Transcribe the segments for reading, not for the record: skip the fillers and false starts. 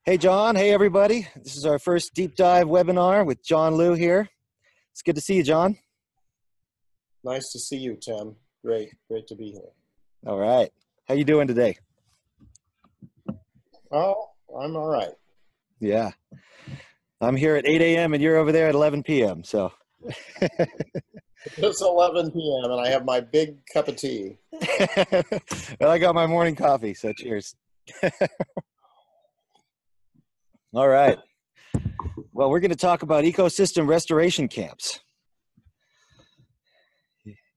Hey, John. Hey, everybody. This is our first deep dive webinar with John Liu here. It's good to see you, John. Nice to see you, Tim. Great to be here. All right. How you doing today? Oh, I'm all right. Yeah. I'm here at 8 a.m. and you're over there at 11 p.m. So It's 11 p.m. and I have my big cup of tea. well, I got my morning coffee, so cheers. All right. Well, we're going to talk about ecosystem restoration camps.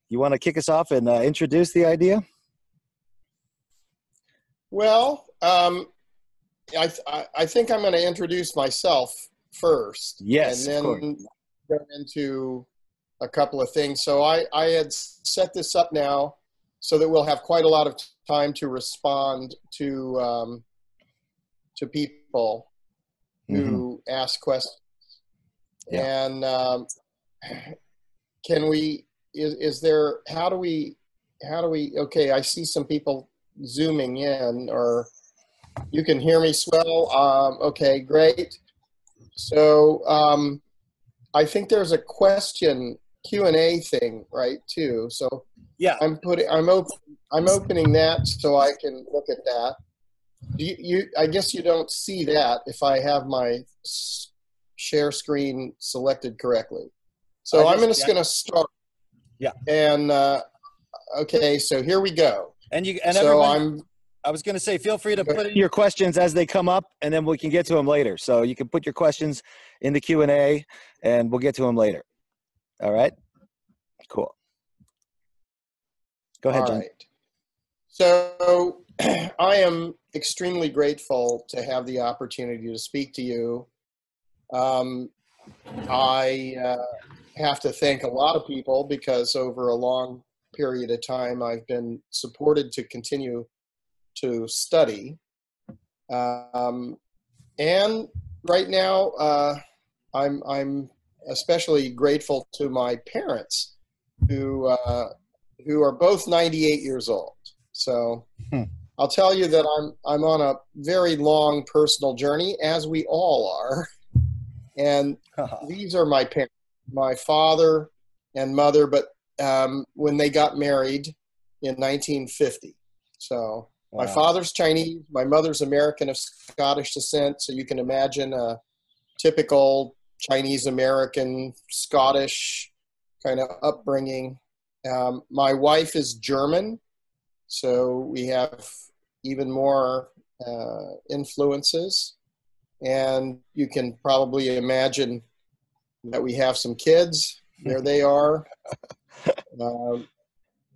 You want to kick us off and introduce the idea? Well, I think I'm going to introduce myself first. Yes, and then go into a couple of things. So I had set this up now so that we'll have quite a lot of time to respond to people who ask questions. Yeah. And can we, is there, how do we, okay, I see some people zooming in, or you can hear me swell. Okay, great. So I think there's a question Q&A thing, right, too. So yeah, I'm opening that so I can look at that. I guess you don't see that if I have my share screen selected correctly. So I'm just going to start. Yeah. And okay, so here we go. And so I was going to say, feel free to put in your questions as they come up, and then we can get to them later. So you can put your questions in the Q&A, and we'll get to them later. All right? Cool. Go ahead, John. All right. So I am extremely grateful to have the opportunity to speak to you. I have to thank a lot of people because over a long period of time I've been supported to continue to study. And right now I'm especially grateful to my parents who are both 98 years old. So I'll tell you that I'm on a very long personal journey, as we all are. And these are my parents, my father and mother, but when they got married in 1950. So my father's Chinese, my mother's American of Scottish descent. So you can imagine a typical Chinese American, Scottish kind of upbringing. My wife is German. So we have even more influences. And you can probably imagine that we have some kids. There they are.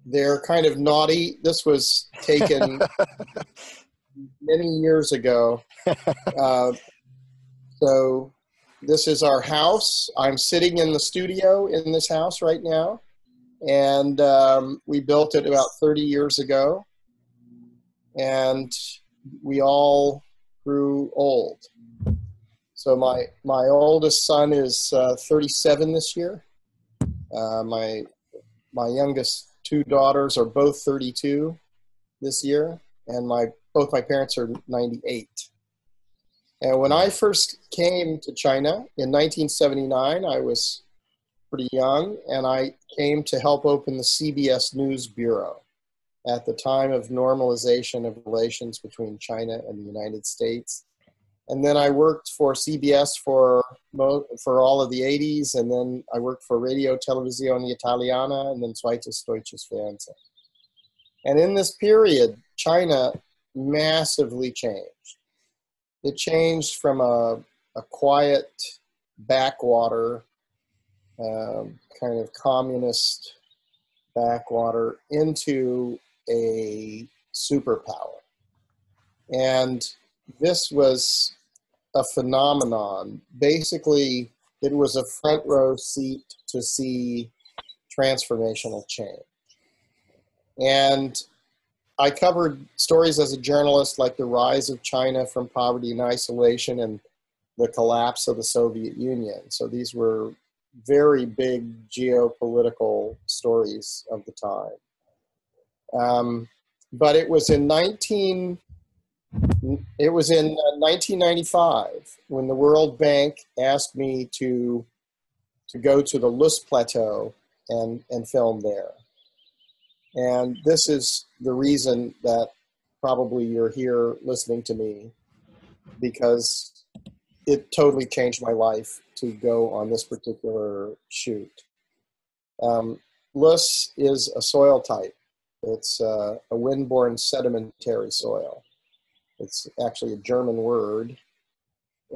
They're kind of naughty. This was taken many years ago. So this is our house. I'm sitting in the studio in this house right now. And we built it about 30 years ago. And we all grew old. So my oldest son is 37 this year. My youngest two daughters are both 32 this year, and both my parents are 98. And when I first came to China in 1979, I was pretty young, and I came to help open the CBS News Bureau at the time of normalization of relations between China and the United States. And then I worked for CBS for all of the 80s, and then I worked for Radio Televisione Italiana, and then Zweites Deutsches Fernsehen. And in this period, China massively changed. It changed from a quiet backwater, kind of communist backwater, into a superpower. And this was a phenomenon. Basically, it was a front row seat to see transformational change. And I covered stories as a journalist like the rise of China from poverty and isolation and the collapse of the Soviet Union. So these were very big geopolitical stories of the time. But it was in 19 It was in 1995 when the World Bank asked me to go to the Lus Plateau and film there. And this is the reason that probably you're here listening to me, because it totally changed my life to go on this particular shoot. Lus is a soil type. It's a wind-borne sedimentary soil. It's actually a German word.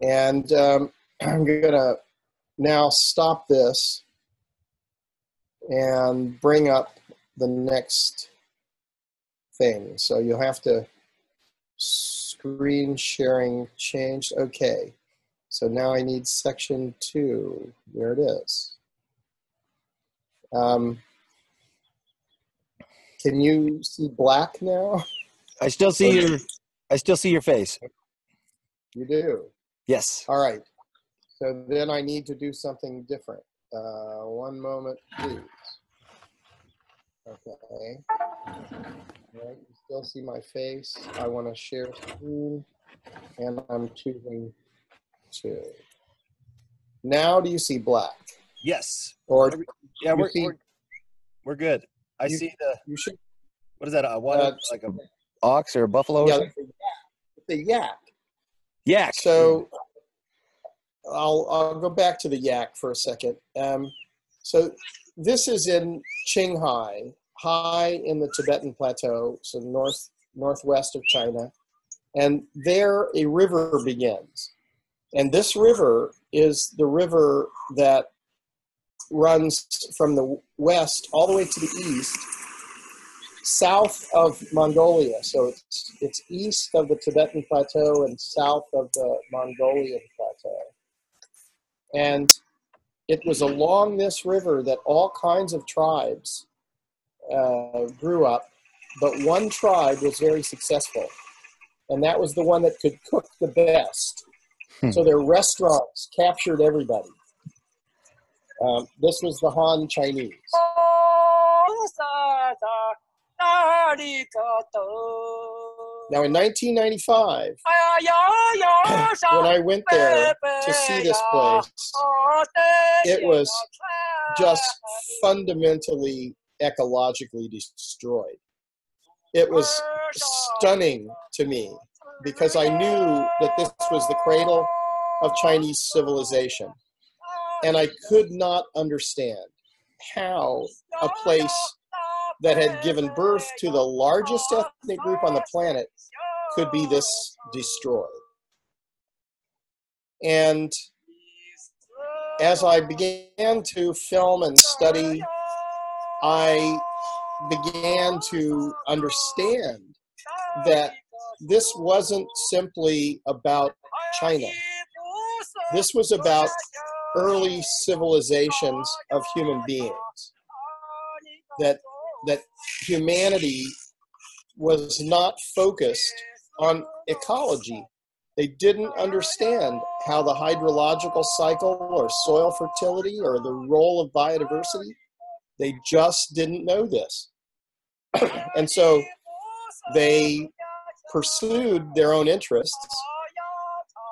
And I'm gonna now stop this and bring up the next thing. So you'll have to screen sharing changed. Okay. So now I need section 2. There it is. Can you see black now? I still see your face. You do? Yes. All right. So then I need to do something different. One moment, please. Okay. All right. You still see my face. I want to share screen, and I'm choosing 2. Now do you see black? Yes. Or yeah, we're good. I see the. You should. What is that? Like a ox or a buffalo? Yeah, or something? the yak. Yak. So I'll go back to the yak for a second. So this is in Qinghai, high in the Tibetan Plateau, so northwest of China, and there a river begins. And this river is the river that runs from the west all the way to the east, south of Mongolia. So it's east of the Tibetan Plateau and south of the Mongolian Plateau. And it was along this river that all kinds of tribes grew up, but one tribe was very successful, and that was the one that could cook the best. So their restaurants captured everybody. This was the Han Chinese. Now in 1995, when I went there to see this place, it was just fundamentally ecologically destroyed. It was stunning to me because I knew that this was the cradle of Chinese civilization. And I could not understand how a place that had given birth to the largest ethnic group on the planet could be this destroyed. And as I began to film and study, I began to understand that this wasn't simply about China. This was about early civilizations of human beings. That humanity was not focused on ecology. They didn't understand how the hydrological cycle or soil fertility or the role of biodiversity, they just didn't know this. And so they pursued their own interests,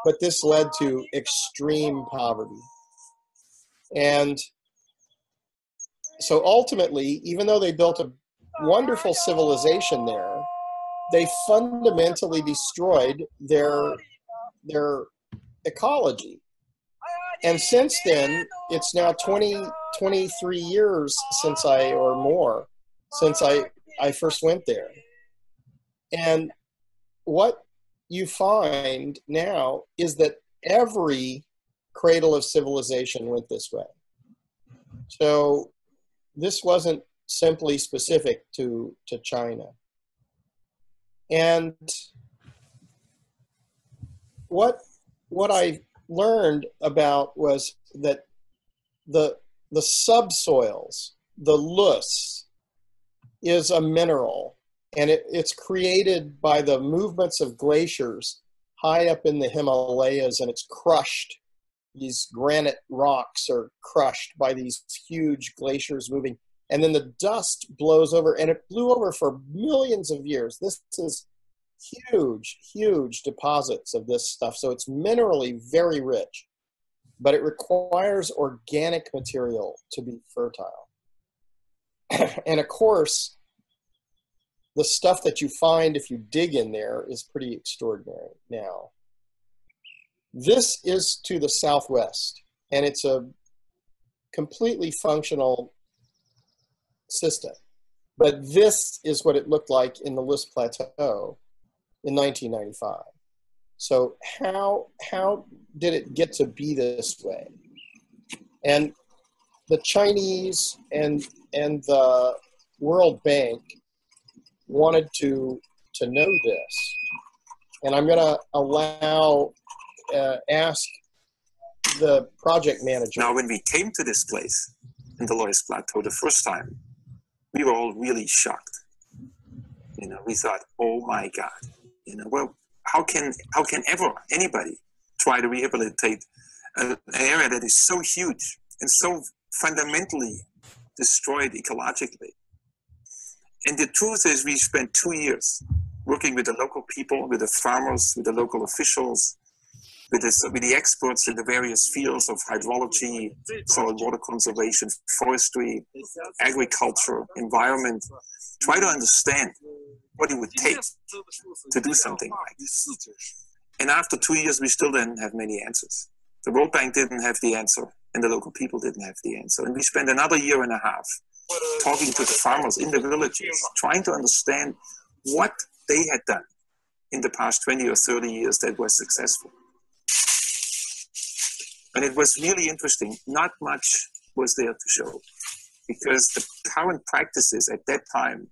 but this led to extreme poverty. And so ultimately, even though they built a wonderful civilization there, they fundamentally destroyed their ecology. And since then, it's now 23 years since I first went there. And what you find now is that every cradle of civilization went this way. So this wasn't simply specific to China. And what I learned about was that the subsoils, the loess, is a mineral, and it's created by the movements of glaciers high up in the Himalayas, and it's crushed. These granite rocks are crushed by these huge glaciers moving, and then the dust blows over, and it blew over for millions of years. This is huge deposits of this stuff. So it's minerally very rich, but it requires organic material to be fertile. And of course, the stuff that you find if you dig in there is pretty extraordinary. Now, this is to the southwest, and it's a completely functional system. But this is what it looked like in the List Plateau in 1995. So how did it get to be this way? And the Chinese and the World Bank wanted to know this. And I'm going to ask the project manager. Now, when we came to this place in the Loess Plateau the first time, we were all really shocked. You know, we thought, oh my God, you know, well, how can ever anybody try to rehabilitate an area that is so huge and so fundamentally destroyed ecologically? And the truth is, we spent 2 years working with the local people, with the farmers, with the local officials, with the experts in the various fields of hydrology, soil water conservation, forestry, agriculture, environment, try to understand what it would take to do something like this. And after 2 years, we still didn't have many answers. The World Bank didn't have the answer, and the local people didn't have the answer. And we spent another year and a half talking to the farmers in the villages, trying to understand what they had done in the past 20 or 30 years that was successful. And it was really interesting. Not much was there to show, because the current practices at that time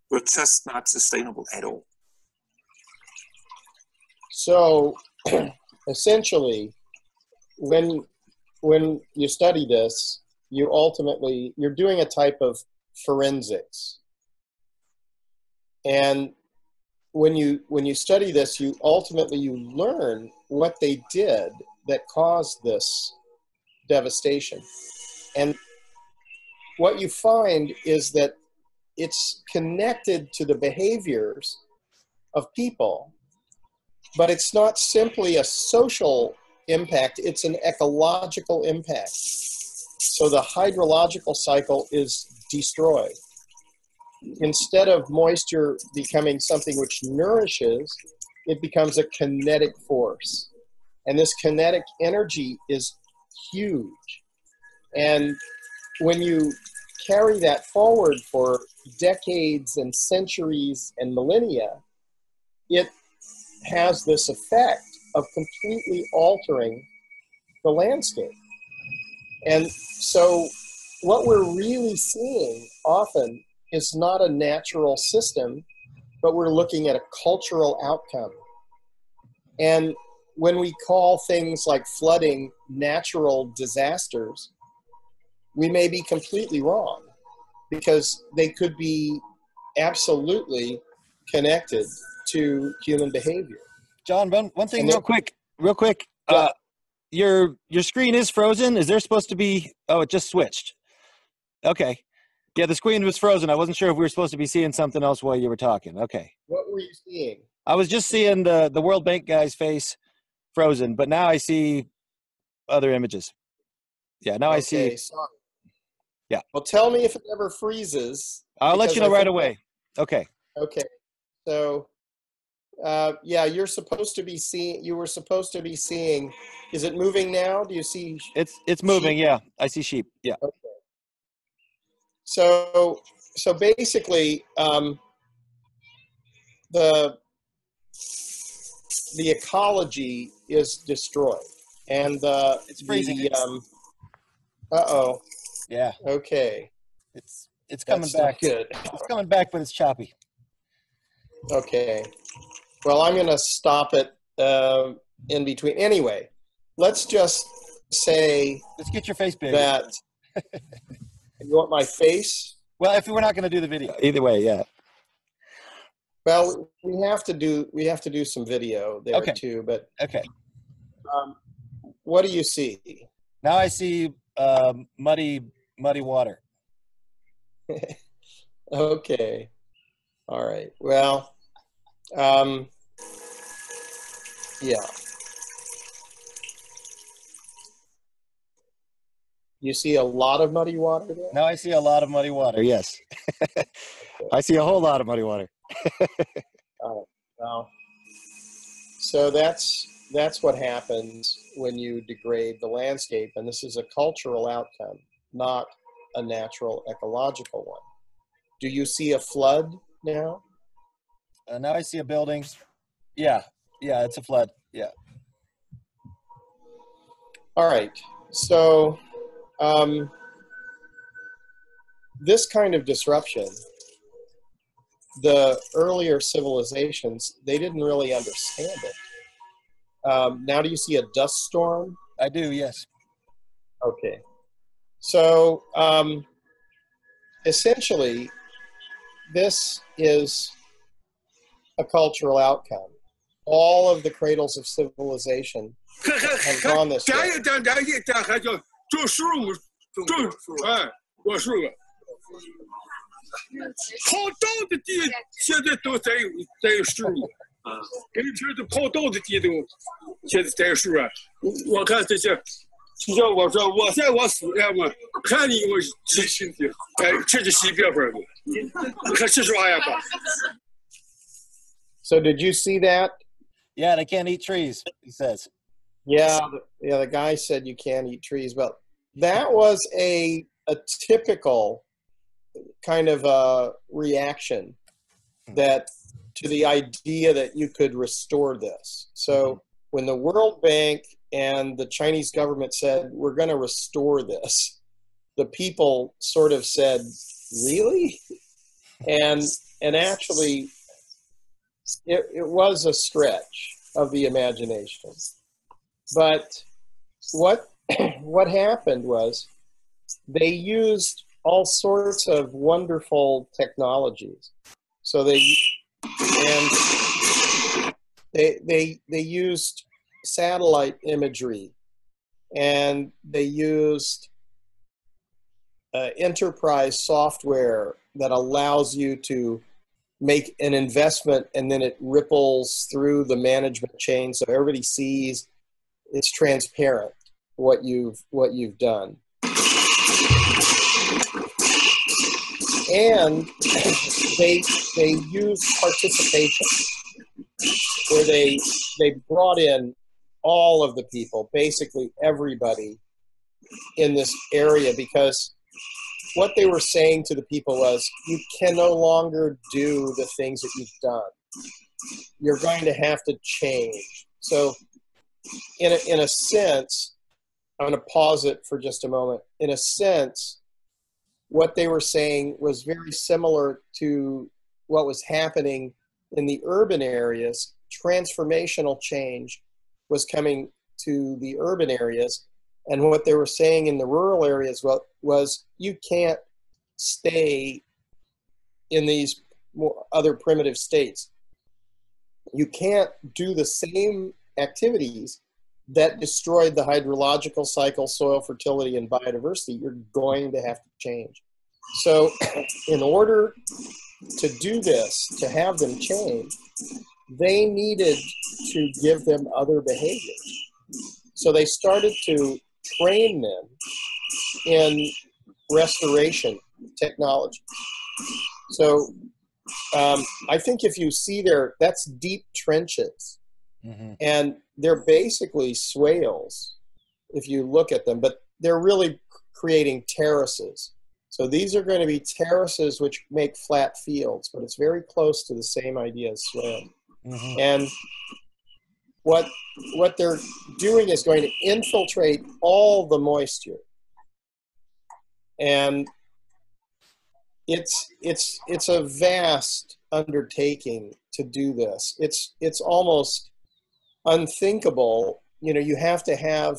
were just not sustainable at all. So essentially, when you study this, you're doing a type of forensics. And when you study this, you learn what they did that caused this devastation. And what you find is that it's connected to the behaviors of people, but it's not simply a social impact, it's an ecological impact. So the hydrological cycle is destroyed. Instead of moisture becoming something which nourishes, it becomes a kinetic force. And this kinetic energy is huge. And when you carry that forward for decades and centuries and millennia, it has this effect of completely altering the landscape. And so what we're really seeing often is not a natural system, but we're looking at a cultural outcome. And when we call things like flooding natural disasters, we may be completely wrong, because they could be absolutely connected to human behavior. John, one thing real quick. Yeah. Your screen is frozen. Is there supposed to be, oh, it just switched. Okay. Yeah, the screen was frozen. I wasn't sure if we were supposed to be seeing something else while you were talking. Okay. What were you seeing? I was just seeing the World Bank guy's face frozen, but now I see other images. Yeah, now I see. Sorry. Yeah. Well, tell me if it ever freezes. I'll let you know right away. Okay. Okay. So, yeah, you were supposed to be seeing, is it moving now? Do you see? It's moving. Sheep? Yeah. I see sheep. Yeah. Okay. So basically, the ecology is destroyed, and it's freezing. Uh-oh. Yeah. Okay. It's coming That's back. Not good. It's coming back, but it's choppy. Okay. Well, I'm going to stop it in between. Anyway, let's just say. Let's get your face big. That. You want my face? Well, if we're not going to do the video, either way, yeah. Well, we have to do some video there too. But okay. What do you see? Now I see muddy water. Okay. All right. Well, Yeah. You see a lot of muddy water there? Now I see a lot of muddy water. Yes. I see a whole lot of muddy water. Wow. So that's what happens when you degrade the landscape, and this is a cultural outcome, not a natural ecological one. Do you see a flood now? Now I see a building. Yeah, it's a flood. Yeah. All right. So this kind of disruption, the earlier civilizations, they didn't really understand it. Now do you see a dust storm? I do, yes. Okay. So essentially, this is a cultural outcome. All of the cradles of civilization have gone this way. So did you see that? Yeah, they can't eat trees, he says. Yeah, the guy said you can't eat trees, but that was a typical kind of a reaction that to the idea that you could restore this. So when the World Bank and the Chinese government said, we're going to restore this, the people sort of said, really? And actually, it was a stretch of the imagination. But what happened was they used all sorts of wonderful technologies. So they used satellite imagery, and they used enterprise software that allows you to make an investment and then it ripples through the management chain so everybody sees it's transparent what you've done. And they used participation, where they brought in all of the people, basically everybody in this area, because what they were saying to the people was, you can no longer do the things that you've done. You're going to have to change. So in a sense, I'm going to pause it for just a moment. In a sense, what they were saying was very similar to what was happening in the urban areas. Transformational change was coming to the urban areas. And what they were saying in the rural areas was you can't stay in these other primitive states. You can't do the same activities that destroyed the hydrological cycle, soil fertility, and biodiversity. You're going to have to change. So in order to do this, to have them change, they needed to give them other behaviors. So they started to train them in restoration technology. So I think if you see there, that's deep trenches. Mm-hmm. And they're basically swales if you look at them, but they're really creating terraces. So these are going to be terraces which make flat fields, but it's very close to the same idea as swale. Mm-hmm. And what they're doing is going to infiltrate all the moisture. And it's a vast undertaking to do this. It's almost unthinkable. You know, you have to have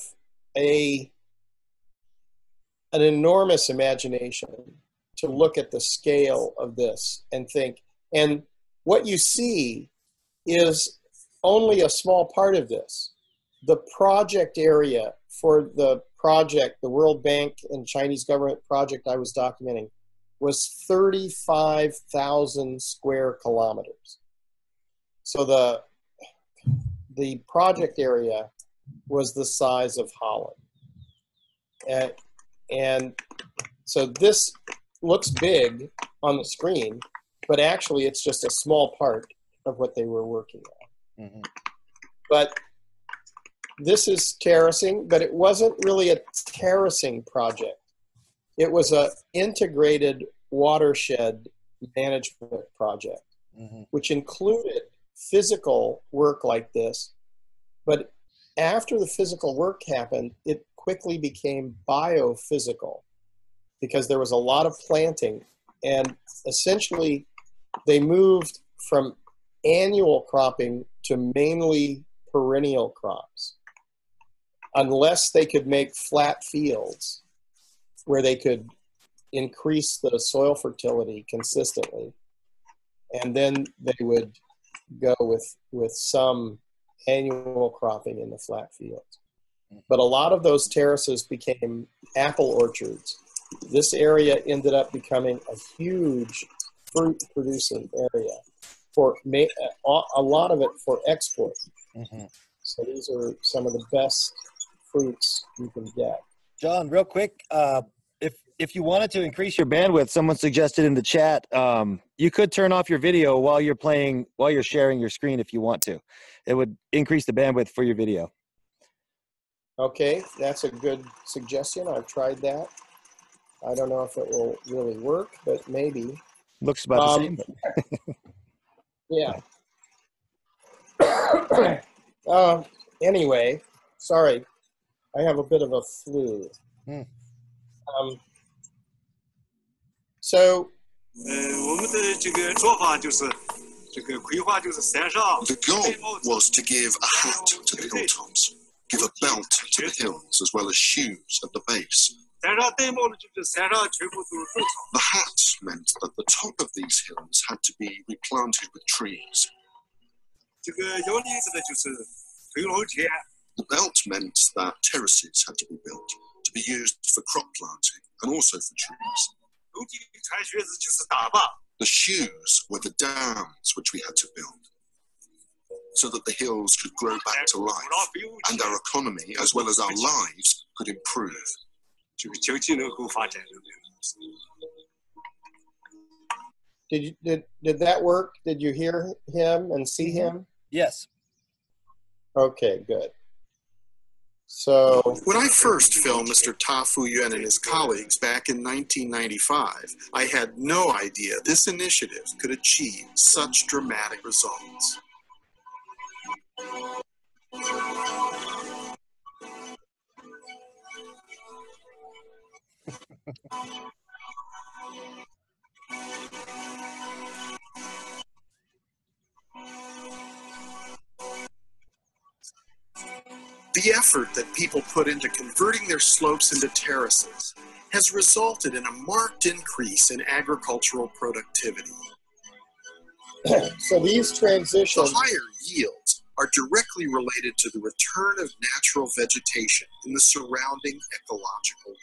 an enormous imagination to look at the scale of this and think. And what you see is only a small part of this. The project area for the project, the World Bank and Chinese government project I was documenting, was 35,000 square kilometers. So the project area was the size of Holland. And so this looks big on the screen, but actually it's just a small part of what they were working on. Mm-hmm. But this is terracing, but it wasn't really a terracing project. It was an integrated watershed management project, mm-hmm. which included physical work like this. But after the physical work happened, it quickly became biophysical because there was a lot of planting. And essentially, they moved from annual cropping to mainly perennial crops, unless they could make flat fields where they could increase the soil fertility consistently. And then they would go with some annual cropping in the flat fields. But a lot of those terraces became apple orchards. This area ended up becoming a huge fruit producing area for a lot of it for export. Mm-hmm. So these are some of the best fruits you can get. John, real quick, if you wanted to increase your bandwidth, someone suggested in the chat, you could turn off your video while you're sharing your screen if you want to. It would increase the bandwidth for your video. Okay, that's a good suggestion. I've tried that. I don't know if it will really work, but maybe. Looks about the same. Yeah. Anyway, sorry. I have a bit of a flu. So the goal was to give a hat to the hilltops, give a belt to the hills, as well as shoes at the base. The hat meant that the top of these hills had to be replanted with trees. The belt meant that terraces had to be built to be used for crop planting and also for trees. The shoes were the dams which we had to build so that the hills could grow back to life and our economy as well as our lives could improve. Did that work? Did you hear him and see him? Yes. Okay, good. So when I first filmed Mr. Ta Fuyuan and his colleagues back in 1995, I had no idea this initiative could achieve such dramatic results. The effort that people put into converting their slopes into terraces has resulted in a marked increase in agricultural productivity. So these transitions... The higher yields are directly related to the return of natural vegetation in the surrounding ecological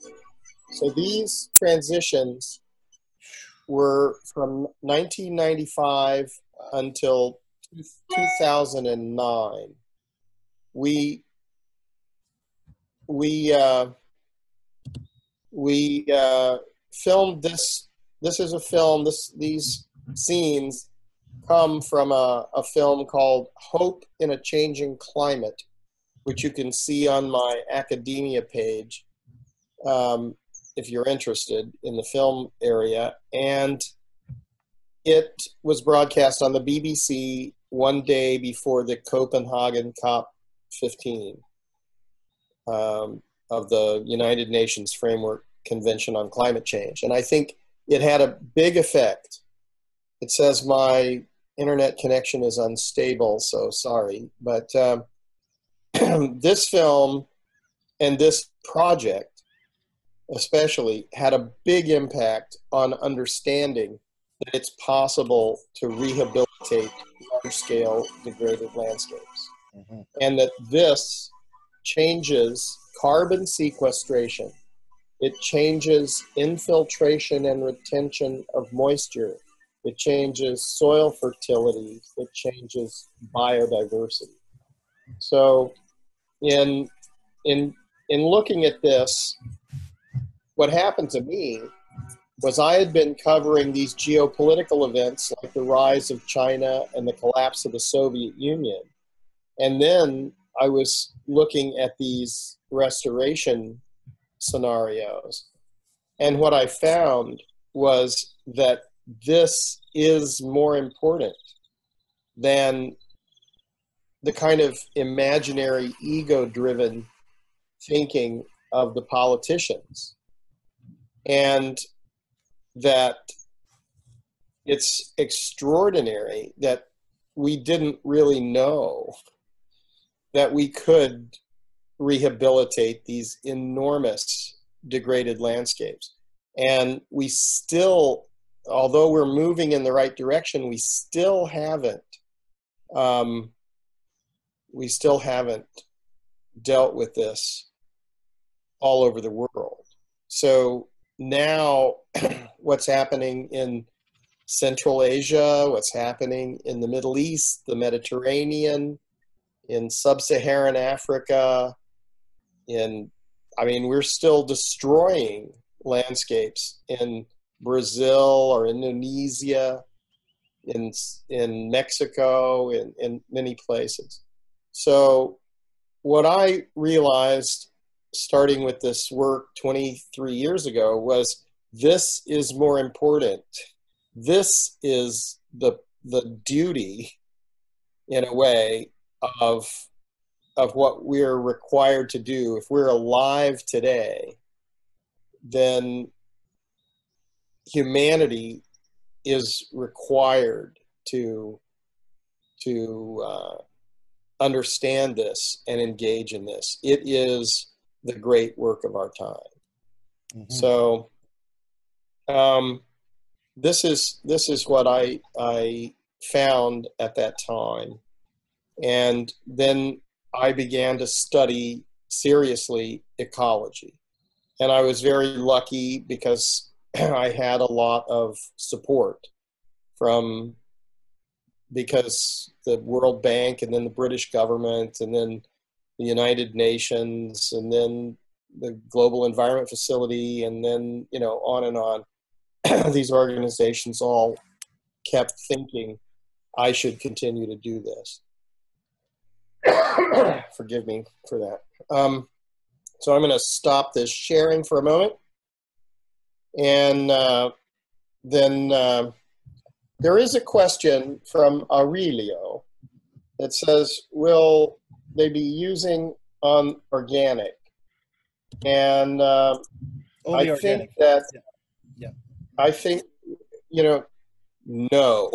land. So these transitions were from 1995 until 2009. We filmed this. This is a film. These scenes come from a film called Hope in a Changing Climate, which you can see on my academia page if you're interested in the film area. And it was broadcast on the BBC one day before the Copenhagen COP15 of the United Nations Framework Convention on Climate Change. And I think it had a big effect. It says my internet connection is unstable, so sorry. But this film and this project especially had a big impact on understanding that it's possible to rehabilitate large-scale degraded landscapes. Mm-hmm. And that this changes carbon sequestration. It changes infiltration and retention of moisture. it changes soil fertility, it changes biodiversity. So in looking at this, what happened to me was I had been covering these geopolitical events like the rise of China and the collapse of the Soviet Union. And then I was looking at these restoration scenarios. And what I found was that this is more important than the kind of imaginary ego-driven thinking of the politicians. And that it's extraordinary that we didn't really know that we could rehabilitate these enormous degraded landscapes. And we still, although we're moving in the right direction, we still haven't dealt with this all over the world. So now what's happening in Central Asia, what's happening in the Middle East, the Mediterranean, in sub-Saharan Africa, we're still destroying landscapes in Brazil or Indonesia, in Mexico, in many places. So what I realized starting with this work 23 years ago was this is more important. This is the duty, in a way, of what we're required to do. If we're alive today, then humanity is required to understand this and engage in this. It is the great work of our time. Mm-hmm. So this is what I found at that time. And then I began to study seriously ecology. And I was very lucky because I had a lot of support because the World Bank and then the British government and then the United Nations and then the Global Environment Facility and then, on and on. These organizations all kept thinking I should continue to do this. Forgive me for that. So I'm going to stop this sharing for a moment. And then there is a question from Aurelio that says, will they be using organic? And I think that, I think, no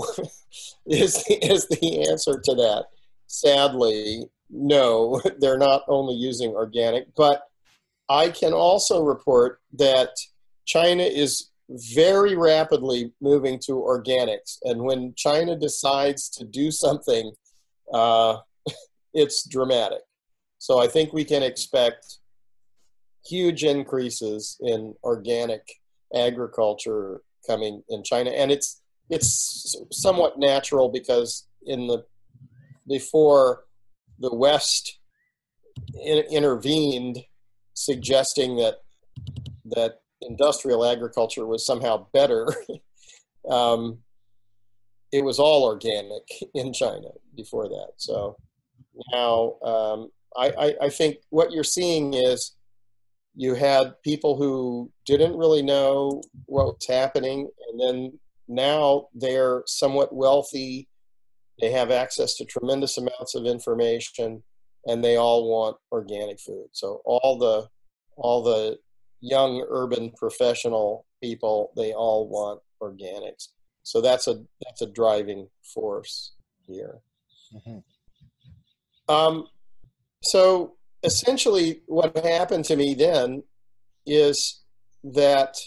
is the answer to that. Sadly, no, they're not only using organic, but I can also report that China is very rapidly moving to organics. And when China decides to do something, it's dramatic. So I think we can expect huge increases in organic agriculture coming in China. And it's somewhat natural because before the West intervened, suggesting that industrial agriculture was somehow better, it was all organic in China before that. So now I think what you're seeing is you had people who didn't really know what was happening, and then now they're somewhat wealthy. They have access to tremendous amounts of information, and they all want organic food. So all the young urban professional people, they all want organics. So that's a driving force here. Mm-hmm. So essentially what happened to me then is that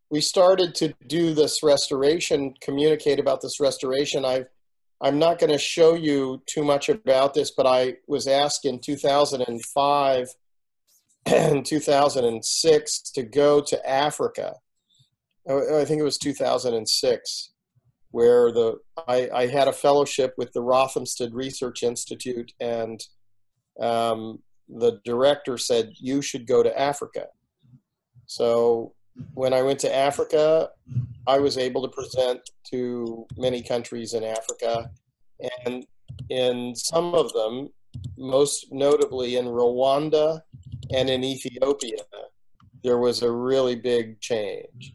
we started to do this restoration, communicate about this restoration. I'm not going to show you too much about this, but I was asked in 2005 and 2006 to go to Africa I think it was 2006, where I had a fellowship with the Rothamsted Research Institute, and the director said, you should go to Africa. So when I went to Africa, I was able to present to many countries in Africa, and in some of them, most notably in Rwanda and in Ethiopia, there was a really big change.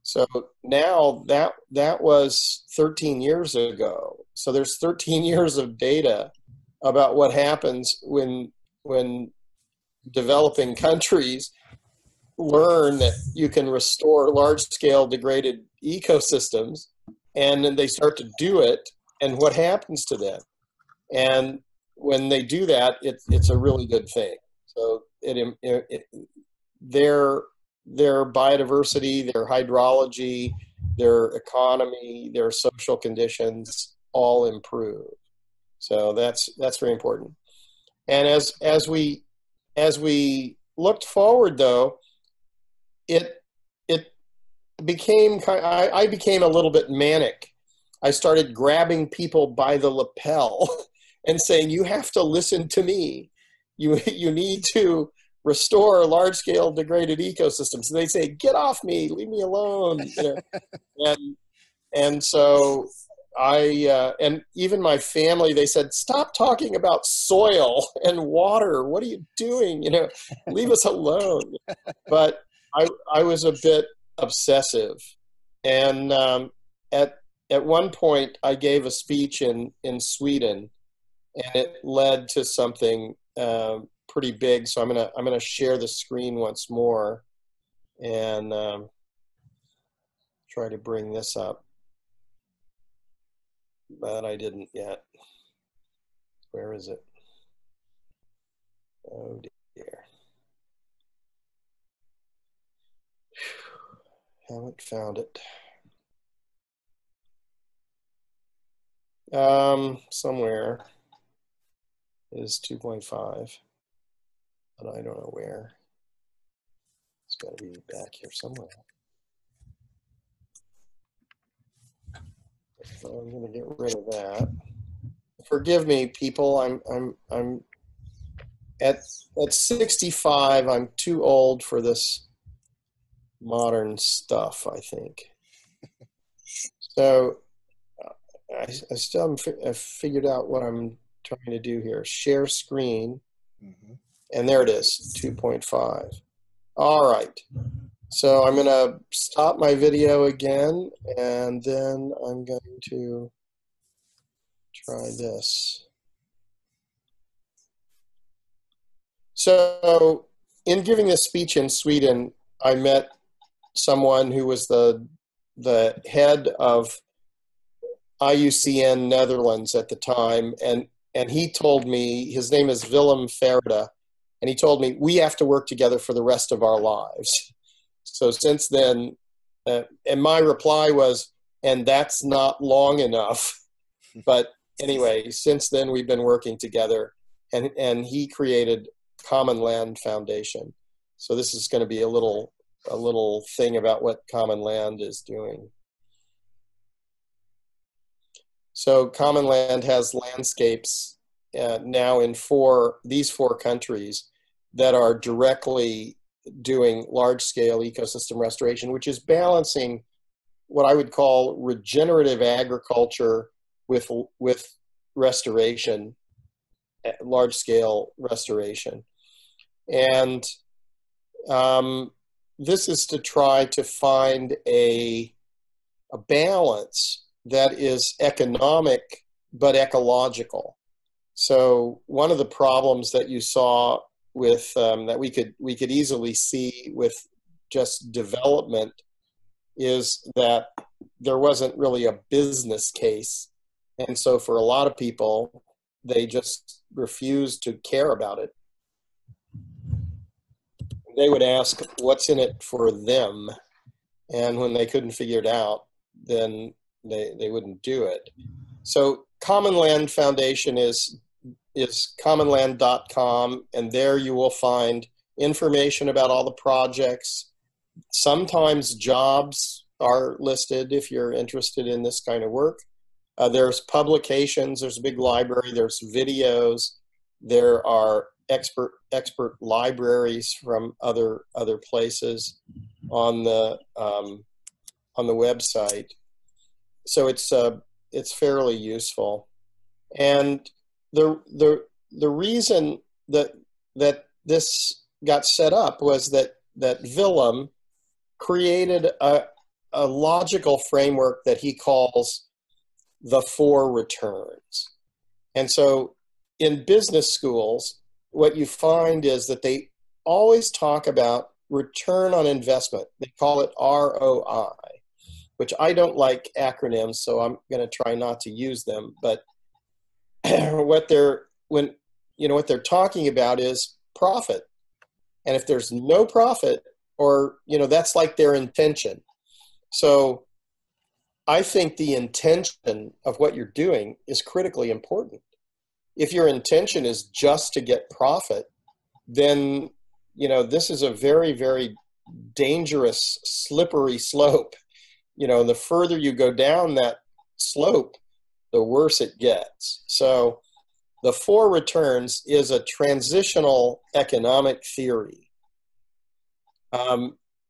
So now that was 13 years ago. So there's 13 years of data about what happens when developing countries learn that you can restore large-scale degraded ecosystems, and then they start to do it, and what happens to them. And when they do that, it's a really good thing. So their biodiversity, their hydrology, their economy, their social conditions all improve. So that's very important. And as we looked forward, though, it became I became a little bit manic. I started grabbing people by the lapel and saying, "You have to listen to me. You need to restore large-scale degraded ecosystems." And they say, "Get off me, leave me alone." You know? and so and even my family, they said, "Stop talking about soil and water. What are you doing? You know, leave us alone." But I was a bit obsessive, and at one point I gave a speech in Sweden, and it led to something pretty big. So I'm gonna share the screen once more and try to bring this up, but I didn't yet. Where is it? Oh dear. Haven't found it. Somewhere is 2.5, but I don't know where. It's got to be back here somewhere. So I'm going to get rid of that. Forgive me, people. I'm at 65. I'm too old for this modern stuff, I think. So I still have figured out what I'm trying to do here. Share screen. Mm-hmm. And there it is, 2.5. All right. So I'm going to stop my video again, and then I'm going to try this. So in giving this speech in Sweden, I met someone who was the head of IUCN Netherlands at the time, and he told me, his name is Willem Ferda, and he told me, we have to work together for the rest of our lives. So since then, and my reply was, and that's not long enough. But anyway, since then we've been working together, and he created Common Land Foundation. So this is going to be a little thing about what Common Land is doing. So Common Land has landscapes now in these four countries that are directly doing large-scale ecosystem restoration, which is balancing what I would call regenerative agriculture with restoration, large-scale restoration. And this is to try to find a balance that is economic but ecological. So one of the problems that you saw with that we could easily see with just development is that there wasn't really a business case, and so for a lot of people, they just refused to care about it. They would ask, "What's in it for them?" And when they couldn't figure it out, then they wouldn't do it. So Common Land Foundation is commonland.com, and there you will find information about all the projects, sometimes jobs are listed if you're interested in this kind of work. There's publications, there's a big library, there's videos, there are expert libraries from other places on the website. So it's fairly useful. And the reason that this got set up was that Willem created a logical framework that he calls the four returns. And so in business schools, what you find is that they always talk about return on investment. They call it ROI, which I don't like acronyms, so I'm going to try not to use them. But what they're talking about is profit. And if there's no profit, or that's like their intention. So I think the intention of what you're doing is critically important. If your intention is just to get profit, then this is a very, very dangerous, slippery slope. The further you go down that slope, the worse it gets. So the four returns is a transitional economic theory.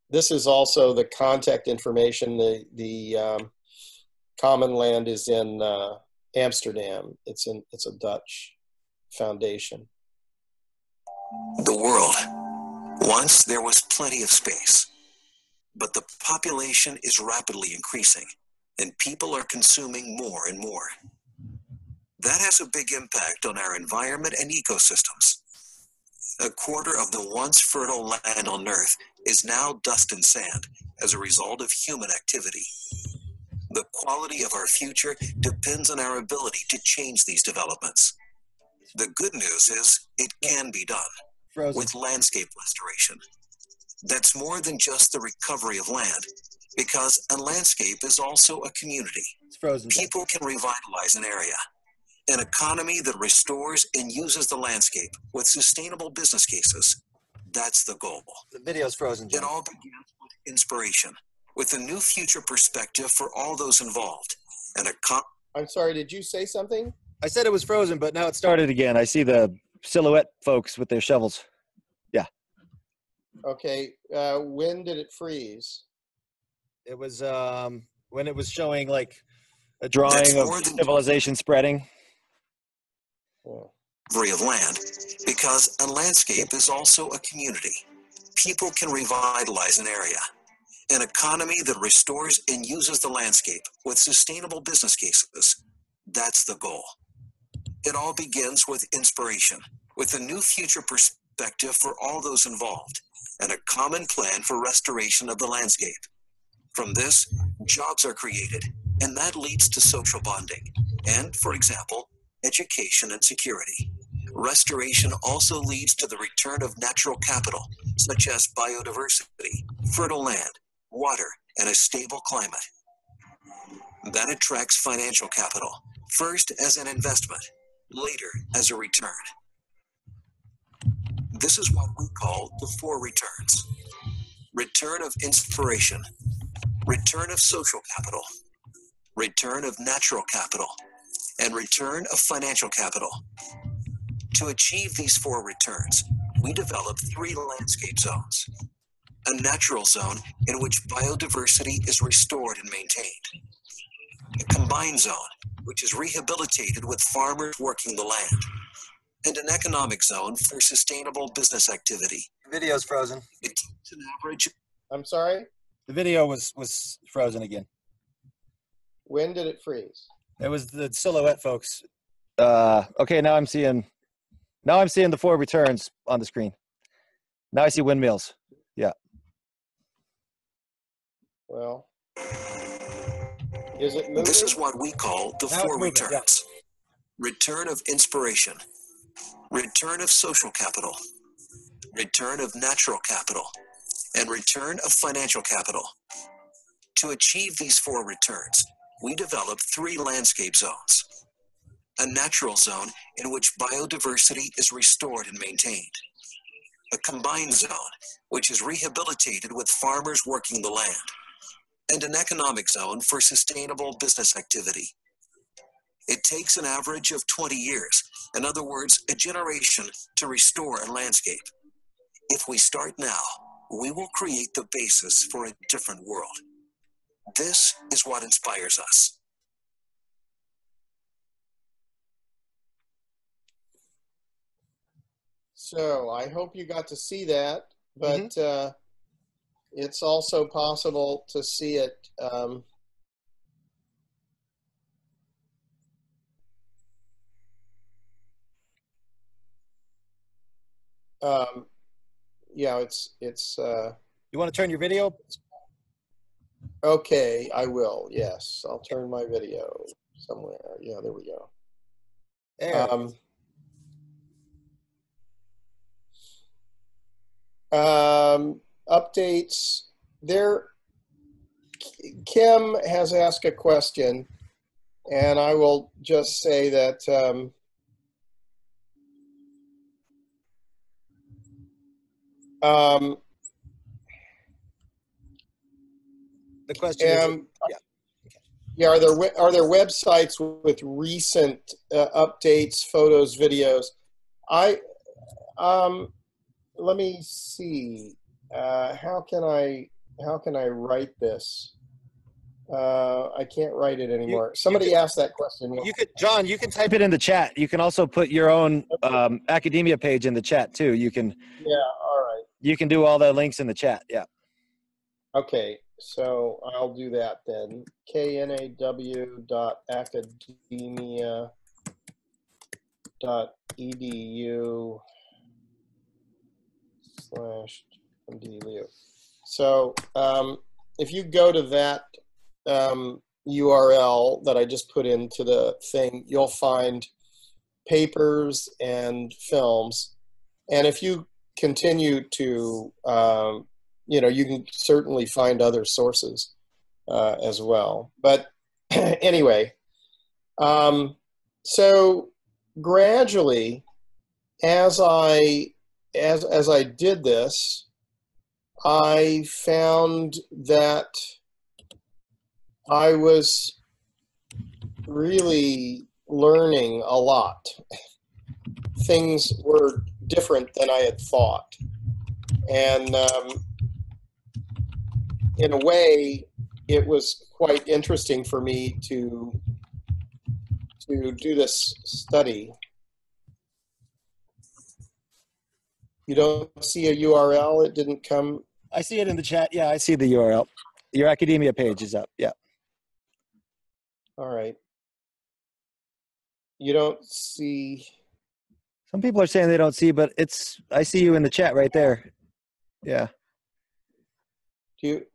This is also the contact information. The Common Land is in Amsterdam. It's a Dutch foundation. The world. Once there was plenty of space, but the population is rapidly increasing, and people are consuming more and more. That has a big impact on our environment and ecosystems. A quarter of the once fertile land on Earth is now dust and sand as a result of human activity. The quality of our future depends on our ability to change these developments. The good news is it can be done with landscape restoration. That's more than just the recovery of land, because a landscape is also a community. People can revitalize an area. An economy that restores and uses the landscape with sustainable business cases. That's the goal. The video's frozen, John. It all begins with inspiration, with a new future perspective for all those involved. I'm sorry, did you say something? I said it was frozen, but now it started again. I see the silhouette folks with their shovels. Yeah. Okay. When did it freeze? It was when it was showing like a drawing of civilization spreading. Of land, because a landscape is also a community. People can revitalize an area. An economy that restores and uses the landscape with sustainable business cases. That's the goal. It all begins with inspiration, with a new future perspective for all those involved, and a common plan for restoration of the landscape. From this, jobs are created, and that leads to social bonding, and, for example, education and security. Restoration also leads to the return of natural capital, such as biodiversity, fertile land, water, and a stable climate. That attracts financial capital, first as an investment, later as a return. This is what we call the four returns. Return of inspiration, return of social capital, return of natural capital, and return of financial capital. To achieve these four returns, we developed three landscape zones. A natural zone in which biodiversity is restored and maintained. A combined zone, which is rehabilitated with farmers working the land. And an economic zone for sustainable business activity. The video's frozen. It keeps an average. I'm sorry? The video was frozen again. When did it freeze? It was the silhouette folks. Okay, now I'm seeing the four returns on the screen. Now I see windmills. Yeah. Well, is it moving? This is what we call the Now four it's moving, returns. Yeah. Return of inspiration, return of social capital, return of natural capital, and return of financial capital. To achieve these four returns, we developed three landscape zones. A natural zone in which biodiversity is restored and maintained. A combined zone, which is rehabilitated with farmers working the land. and an economic zone for sustainable business activity. It takes an average of 20 years, in other words, a generation, to restore a landscape. If we start now, we will create the basis for a different world. This is what inspires us. So I hope you got to see that, but it's also possible to see it. Yeah, it's. You want to turn your video? Okay, I will. Yes, I'll turn my video somewhere. Yeah, there we go. There. Updates. There. Kim has asked a question, and I will just say that the question is, yeah, are there websites with recent updates, photos, videos? Let me see. How can I write this? I can't write it anymore. Somebody asked that question. You could, John. You can type it in the chat. You can also put your own academia page in the chat too. You can. Yeah. All right. You can do all the links in the chat. Yeah. Okay. So I'll do that then. knaw.academia.edu/John D Liu. So if you go to that URL that I just put into the thing, you'll find papers and films. And if you continue to, you can certainly find other sources as well. But anyway, so gradually, as I did this, I found that I was really learning a lot. Things were different than I had thought. And in a way, it was quite interesting for me to do this study. You don't see a URL? It didn't come? I see it in the chat. Yeah, I see the URL. Your academia page is up. Yeah. All right. You don't see? Some people are saying they don't see, but I see you in the chat right there. Yeah. Do you?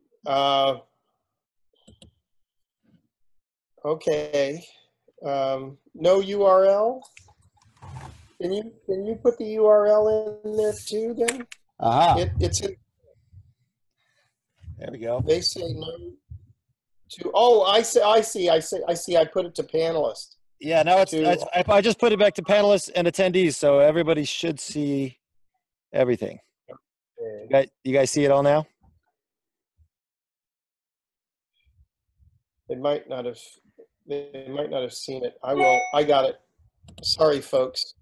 Okay. No URL? Can you put the URL in there too then? It's in. There we go. They say no to. Oh, I see. I put it to panelists. Yeah, now I just put it back to panelists and attendees, so everybody should see everything. Okay. You guys see it all now? They might not have seen it. I got it. Sorry, folks.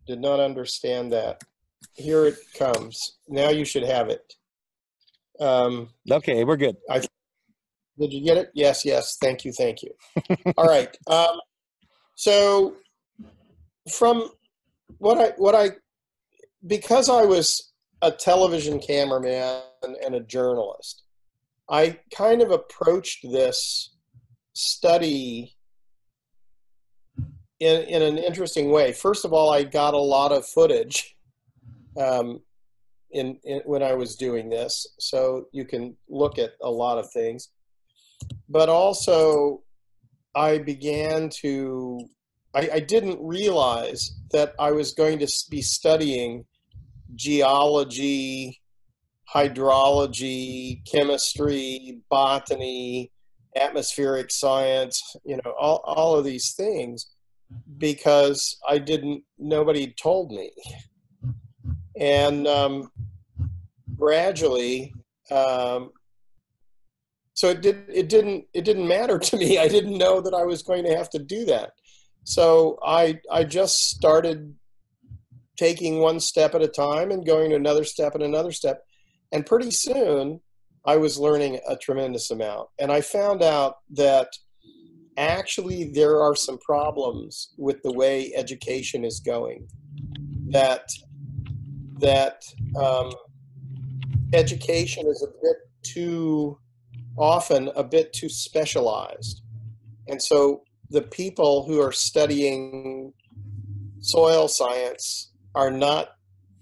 Did not understand that. Here it comes. Now you should have it. Okay, we're good. Did you get it? Yes. Thank you. All right. So from because I was a television cameraman and a journalist, I kind of approached this study in an interesting way. First of all, I got a lot of footage when I was doing this, so you can look at a lot of things. But also, I began to, I didn't realize that I was going to be studying geology, hydrology, chemistry, botany, atmospheric science, all of these things, because nobody told me. And gradually, so so it didn't matter to me. I didn't know that I was going to have to do that. So I just started taking one step at a time and going to another step and another step. And pretty soon I was learning a tremendous amount. And I found out that actually there are some problems with the way education is going, that education is often a bit too specialized. And so the people who are studying soil science are not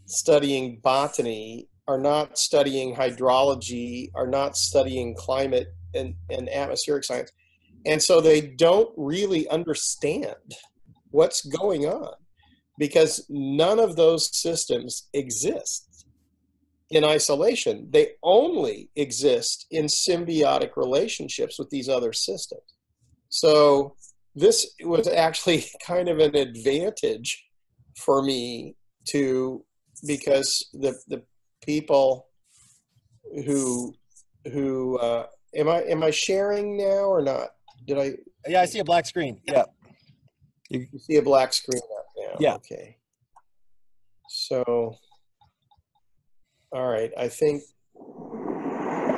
studying botany, are not studying hydrology, are not studying climate and atmospheric science. And so they don't really understand what's going on, because none of those systems exist in isolation. They only exist in symbiotic relationships with these other systems. So this was actually kind of an advantage for me because the people who am I sharing now or not? Did I? Yeah, I see a black screen. Yeah. You see a black screen now. Yeah. Okay. So, all right. I think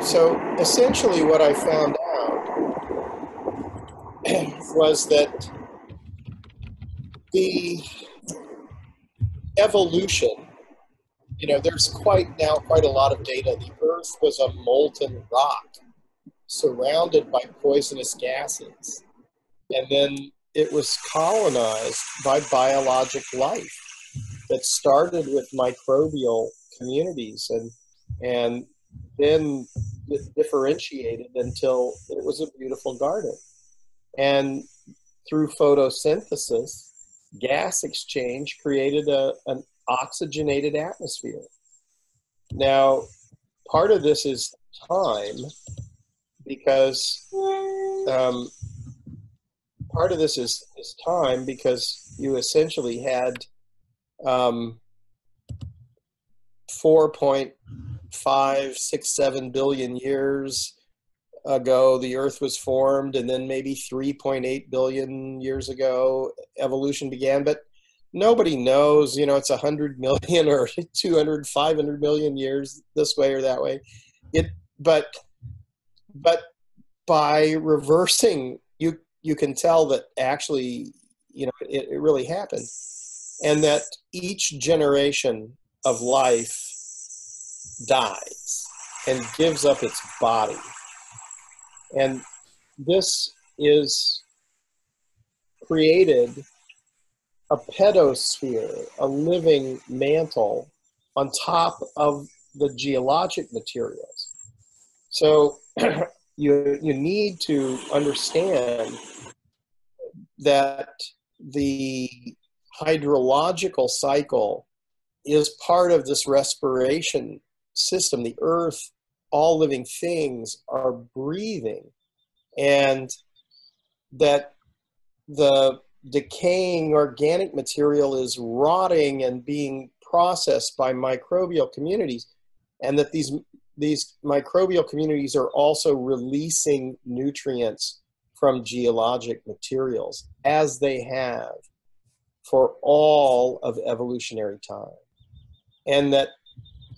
so. Essentially, what I found out was that the evolution, there's quite a lot of data. The Earth was a molten rock surrounded by poisonous gases. And then it was colonized by biologic life that started with microbial communities and then differentiated until it was a beautiful garden. And through photosynthesis, gas exchange created an oxygenated atmosphere. Now, part of this is time, because you essentially had 4.567 billion years ago the Earth was formed, and then maybe 3.8 billion years ago evolution began. But nobody knows, it's 100 million or 200, 500 million years this way or that way. But by reversing, you can tell that actually, it really happened, and that each generation of life dies and gives up its body. And this is created a pedosphere, a living mantle on top of the geologic materials. So you need to understand that the hydrological cycle is part of this respiration system. The Earth, all living things are breathing, and that the decaying organic material is rotting and being processed by microbial communities, and that these microbial communities are also releasing nutrients from geologic materials, as they have for all of evolutionary time. And that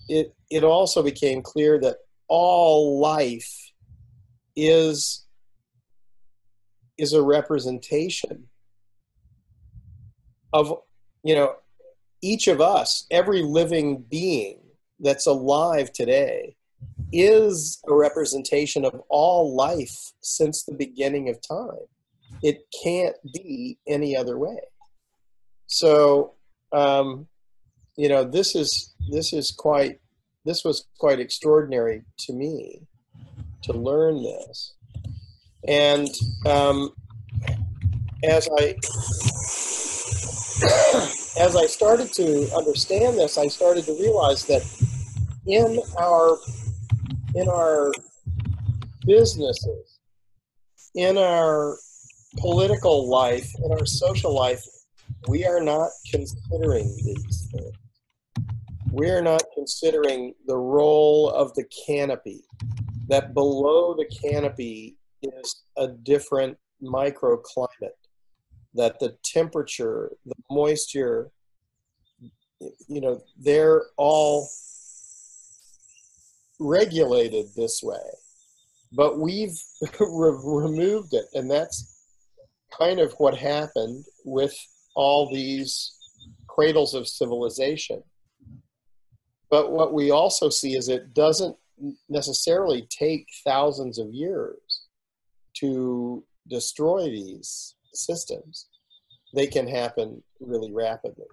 it also became clear that all life is a representation of, each of us. Every living being that's alive today is a representation of all life since the beginning of time. It can't be any other way. So, this was quite extraordinary to me to learn this. And as I started to understand this, I started to realize that in our businesses, in our political life, in our social life, we are not considering these things. We are not considering the role of the canopy. that below the canopy is a different microclimate, that the temperature, the moisture, you know, they're all regulated this way. But we've removed it, and that's kind of what happened with all these cradles of civilization. But what we also see is it doesn't necessarily take thousands of years to destroy these systems. They can happen really rapidly.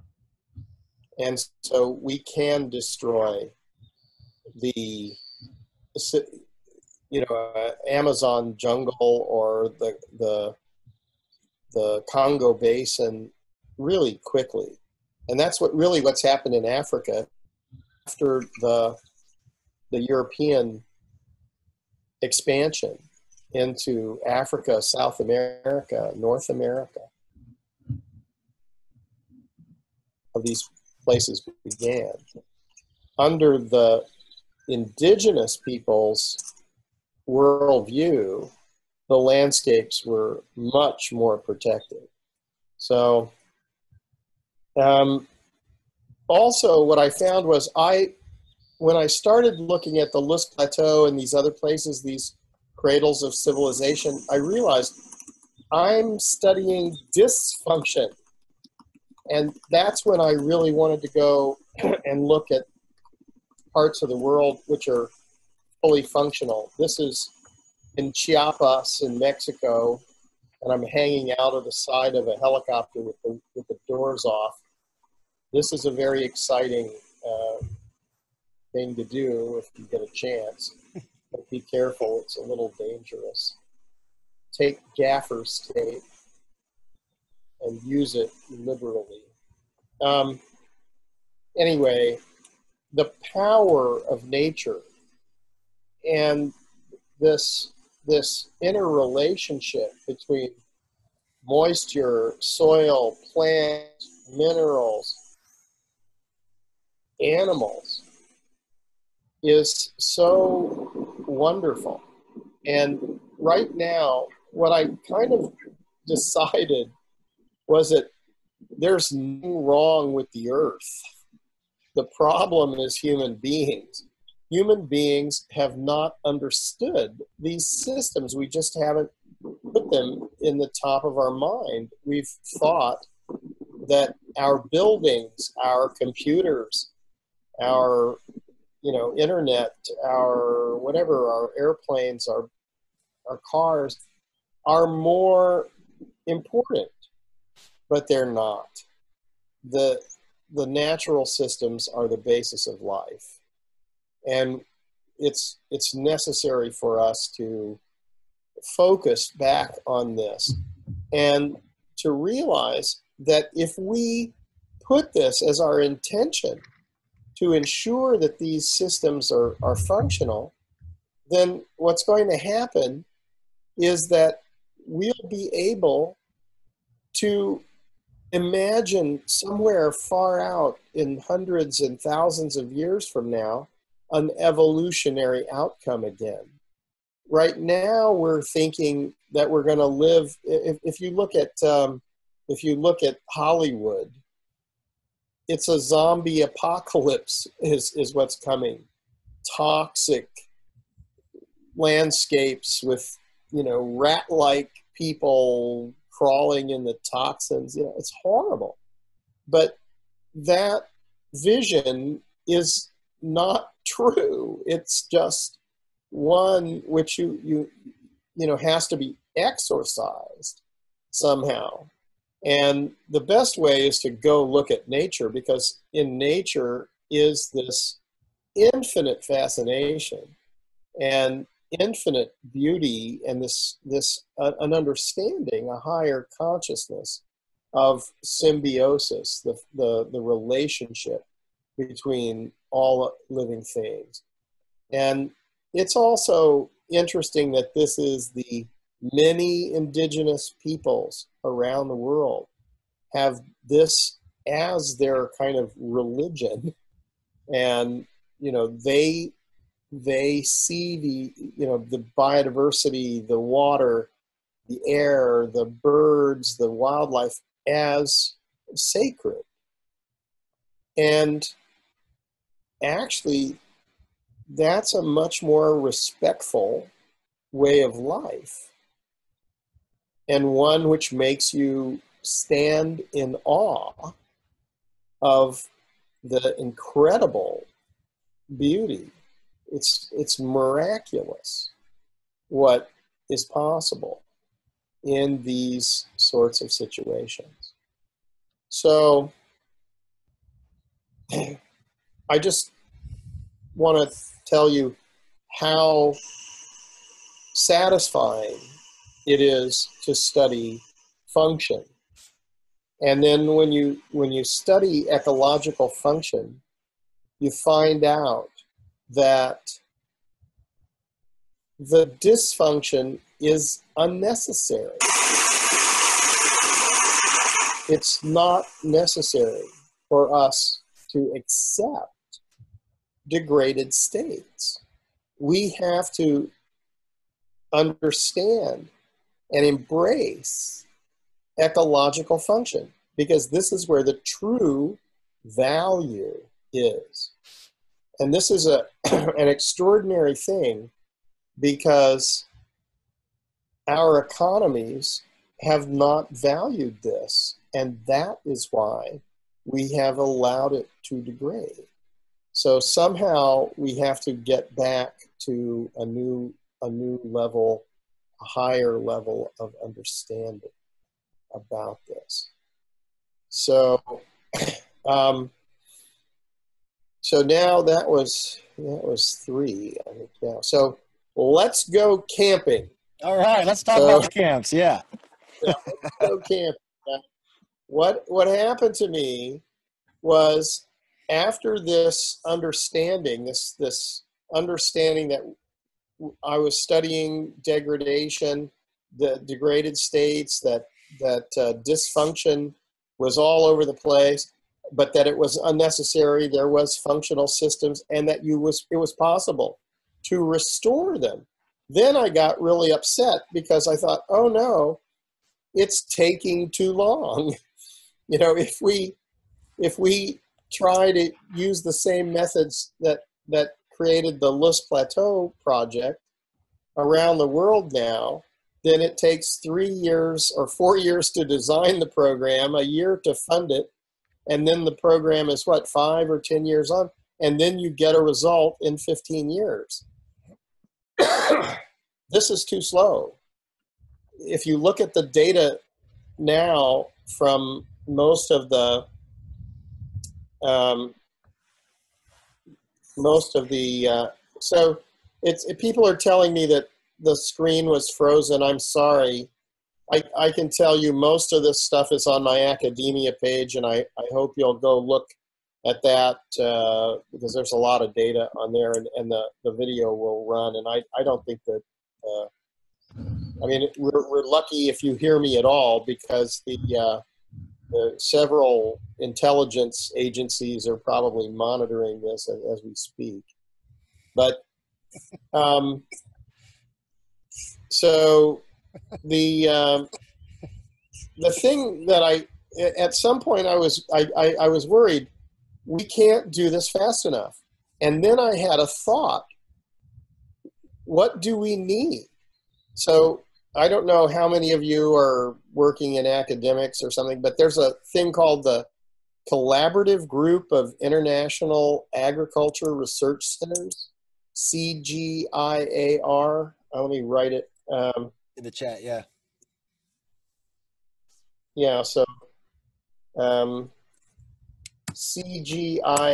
And so we can destroy the, you know, Amazon jungle or the Congo basin really quickly. And that's what's happened in Africa after the European expansion into Africa, South America, North America. Of these places began. Under the indigenous people's worldview, the landscapes were much more protected. So, also what I found was when I started looking at the Luz Plateau and these other places, these cradles of civilization, I realized I'm studying dysfunction. And that's when I really wanted to go and look at parts of the world which are fully functional. This is in Chiapas in Mexico, and I'm hanging out of the side of a helicopter with the doors off. This is a very exciting thing to do if you get a chance. But be careful, it's a little dangerous. Take gaffer's tape and use it liberally. Anyway, the power of nature and this interrelationship between moisture, soil, plants, minerals, animals is so wonderful. And right now, what I kind of decided was that there's nothing wrong with the earth. The problem is human beings. Human beings have not understood these systems. We just haven't put them in the top of our mind. We've thought that our buildings, our computers, our internet, our whatever, our airplanes, our cars are more important, but they're not. The natural systems are the basis of life. And it's necessary for us to focus back on this and to realize that if we put this as our intention to ensure that these systems are functional, then what's going to happen is that we'll be able to imagine somewhere far out in hundreds and thousands of years from now an evolutionary outcome again. Right now, we're thinking that we're going to live. If you look at Hollywood, it's a zombie apocalypse is what's coming. Toxic landscapes with rat-like people crawling in the toxins. It's horrible. But that vision is not true. It's just one which you has to be exorcised somehow. And the best way is to go look at nature, because in nature is this infinite fascination and infinite beauty, and this an understanding, a higher consciousness of symbiosis, the relationship between all living things. And it's also interesting that this is the many indigenous peoples around the world have this as their kind of religion. And, they see the biodiversity, the water, the air, the birds, the wildlife as sacred. And actually, that's a much more respectful way of life, and one which makes you stand in awe of the incredible beauty. It's miraculous what is possible in these sorts of situations. So I just want to tell you how satisfying it is to study function. And then when you study ecological function, you find out that the dysfunction is unnecessary. It's not necessary for us to accept degraded states. We have to understand and embrace ecological function, because this is where the true value is. And this is an extraordinary thing, because our economies have not valued this, and that is why we have allowed it to degrade. So somehow we have to get back to a new level, a higher level of understanding about this. So, so now that was 3, I think now. So let's go camping. All right, let's talk about the camps. Yeah. Yeah, let's go camping. What happened to me was, after this understanding, this understanding that I was studying degradation, the degraded states, that dysfunction was all over the place, but that it was unnecessary. There was functional systems, and that it was possible to restore them. Then I got really upset, because I thought, oh no, it's taking too long. If we try to use the same methods that created the Loess Plateau project around the world now, then it takes 3 years or 4 years to design the program, a year to fund it, and then the program is 5 or 10 years on, and then you get a result in 15 years. This is too slow. If you look at the data now from most of the so people are telling me that the screen was frozen. I'm sorry. I can tell you most of this stuff is on my academia page, and I hope you'll go look at that, because there's a lot of data on there, and the video will run. And I don't think that, we're lucky if you hear me at all, because the several intelligence agencies are probably monitoring this as we speak. But so the thing that at some point I was worried, we can't do this fast enough. And then I had a thought, what do we need? So I don't know how many of you are working in academics or something, but there's a thing called the Collaborative Group of International Agriculture Research Centers, CGIAR. Let me write it. In the chat, yeah. Yeah, so CGIAR,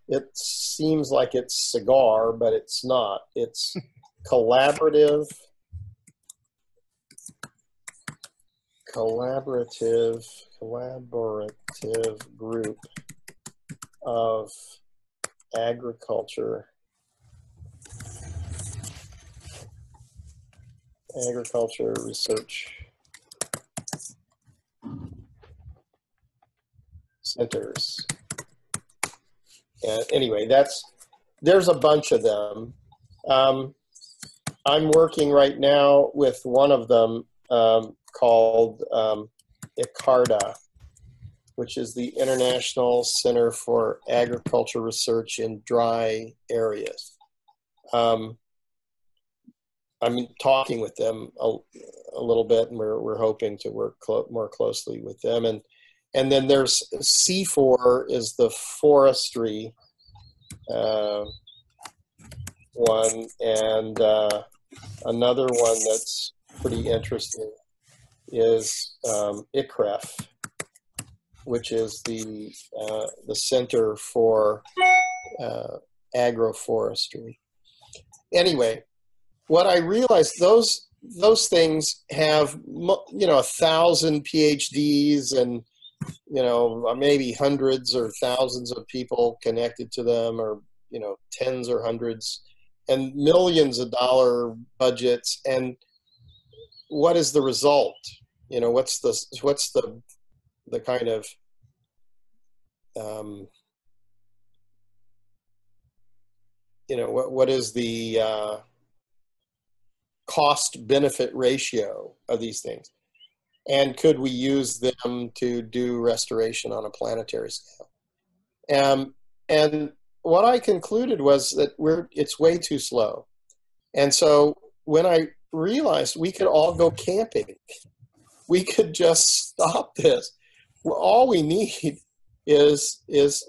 it seems like it's cigar, but it's not. It's collaborative group of agriculture research centers. And anyway, that's there's a bunch of them. I'm working right now with one of them called ICARDA, which is the International Center for Agriculture Research in Dry Areas. I'm talking with them a little bit, and we're hoping to work more closely with them. And then there's C4 is the forestry one, and another one that's pretty interesting is ICREF, which is the Center for Agroforestry. Anyway, what I realized, those things have 1,000 PhDs and maybe hundreds or thousands of people connected to them, or tens or hundreds, and millions of dollar budgets. And what is the result? What's the kind of what is the cost benefit ratio of these things? And could we use them to do restoration on a planetary scale? And what I concluded was that it's way too slow. And so when I realized we could all go camping, we could just stop this. All we need is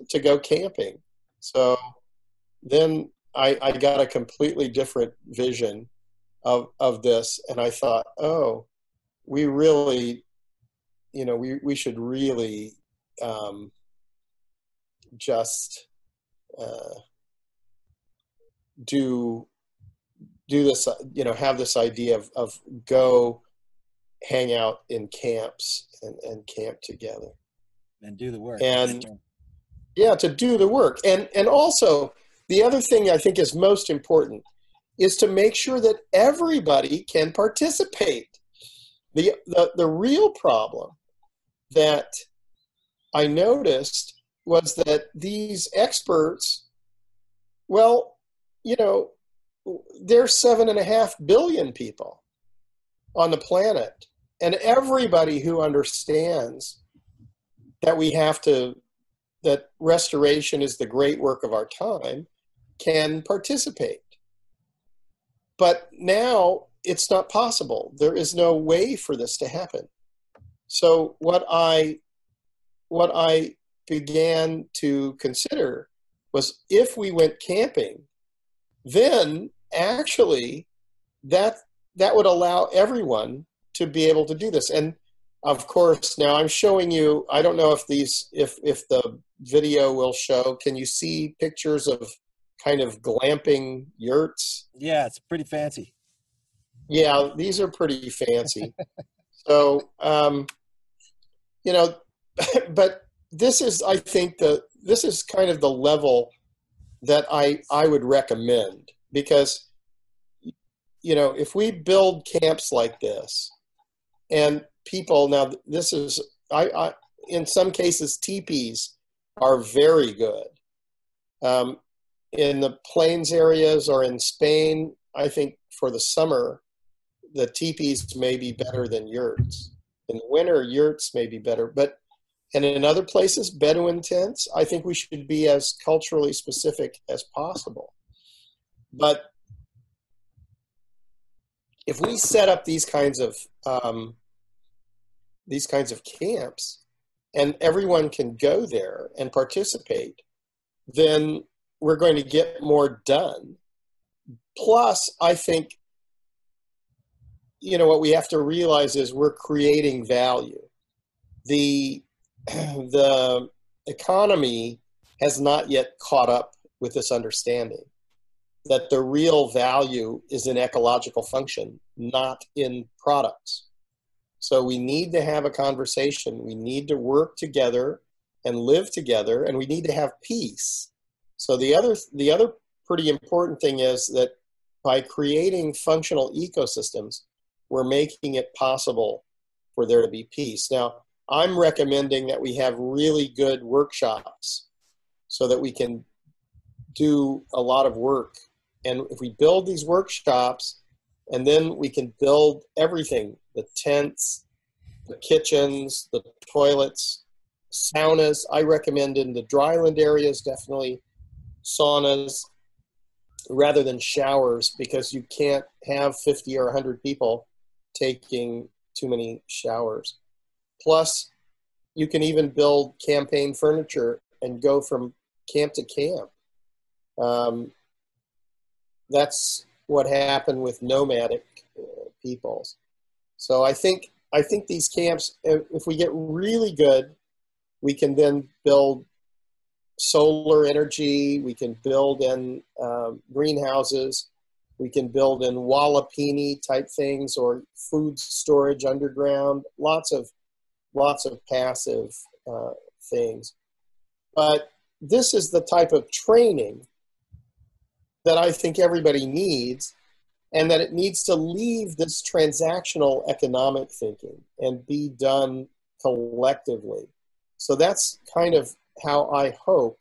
to go camping. So then I got a completely different vision of this, and I thought, oh, we really, we should really just do this, have this idea of go hang out in camps and camp together. And do the work. And yeah, to do the work. And also, the other thing I think is most important is to make sure that everybody can participate. The real problem that I noticed was that these experts, well, there's 7.5 billion people on the planet, and everybody who understands that that restoration is the great work of our time can participate. But now it's not possible. There is no way for this to happen. So what I began to consider was, if we went camping, then actually that would allow everyone to be able to do this. And of course, now I'm showing you, I don't know if the video will show, can you see pictures of kind of glamping yurts? Yeah, it's pretty fancy. Yeah, these are pretty fancy. So, but this is, I think, this is kind of the level that I would recommend, because, if we build camps like this, and people, now this is, in some cases, teepees are very good. In the plains areas or in Spain, I think for the summer, the teepees may be better than yurts. In the winter, yurts may be better. And in other places, Bedouin tents, I think we should be as culturally specific as possible. But if we set up these kinds of camps, and everyone can go there and participate, then we're going to get more done. Plus, I think, what we have to realize is we're creating value. The economy has not yet caught up with this understanding that the real value is in ecological function, not in products. So we need to have a conversation. We need to work together and live together, and we need to have peace. So the other pretty important thing is that by creating functional ecosystems, we're making it possible for there to be peace. Now, I'm recommending that we have really good workshops so that we can do a lot of work. And if we build these workshops, and then we can build everything, the tents, the kitchens, the toilets, saunas. I recommend in the dryland areas, definitely saunas rather than showers, because you can't have 50 or 100 people taking too many showers. Plus, you can even build campaign furniture and go from camp to camp. That's what happened with nomadic peoples. So I think these camps, if we get really good, we can then build solar energy, we can build in greenhouses, we can build in walapini type things, or food storage underground, lots of passive things. But this is the type of training that I think everybody needs, and that it needs to leave this transactional economic thinking and be done collectively. So that's kind of how I hope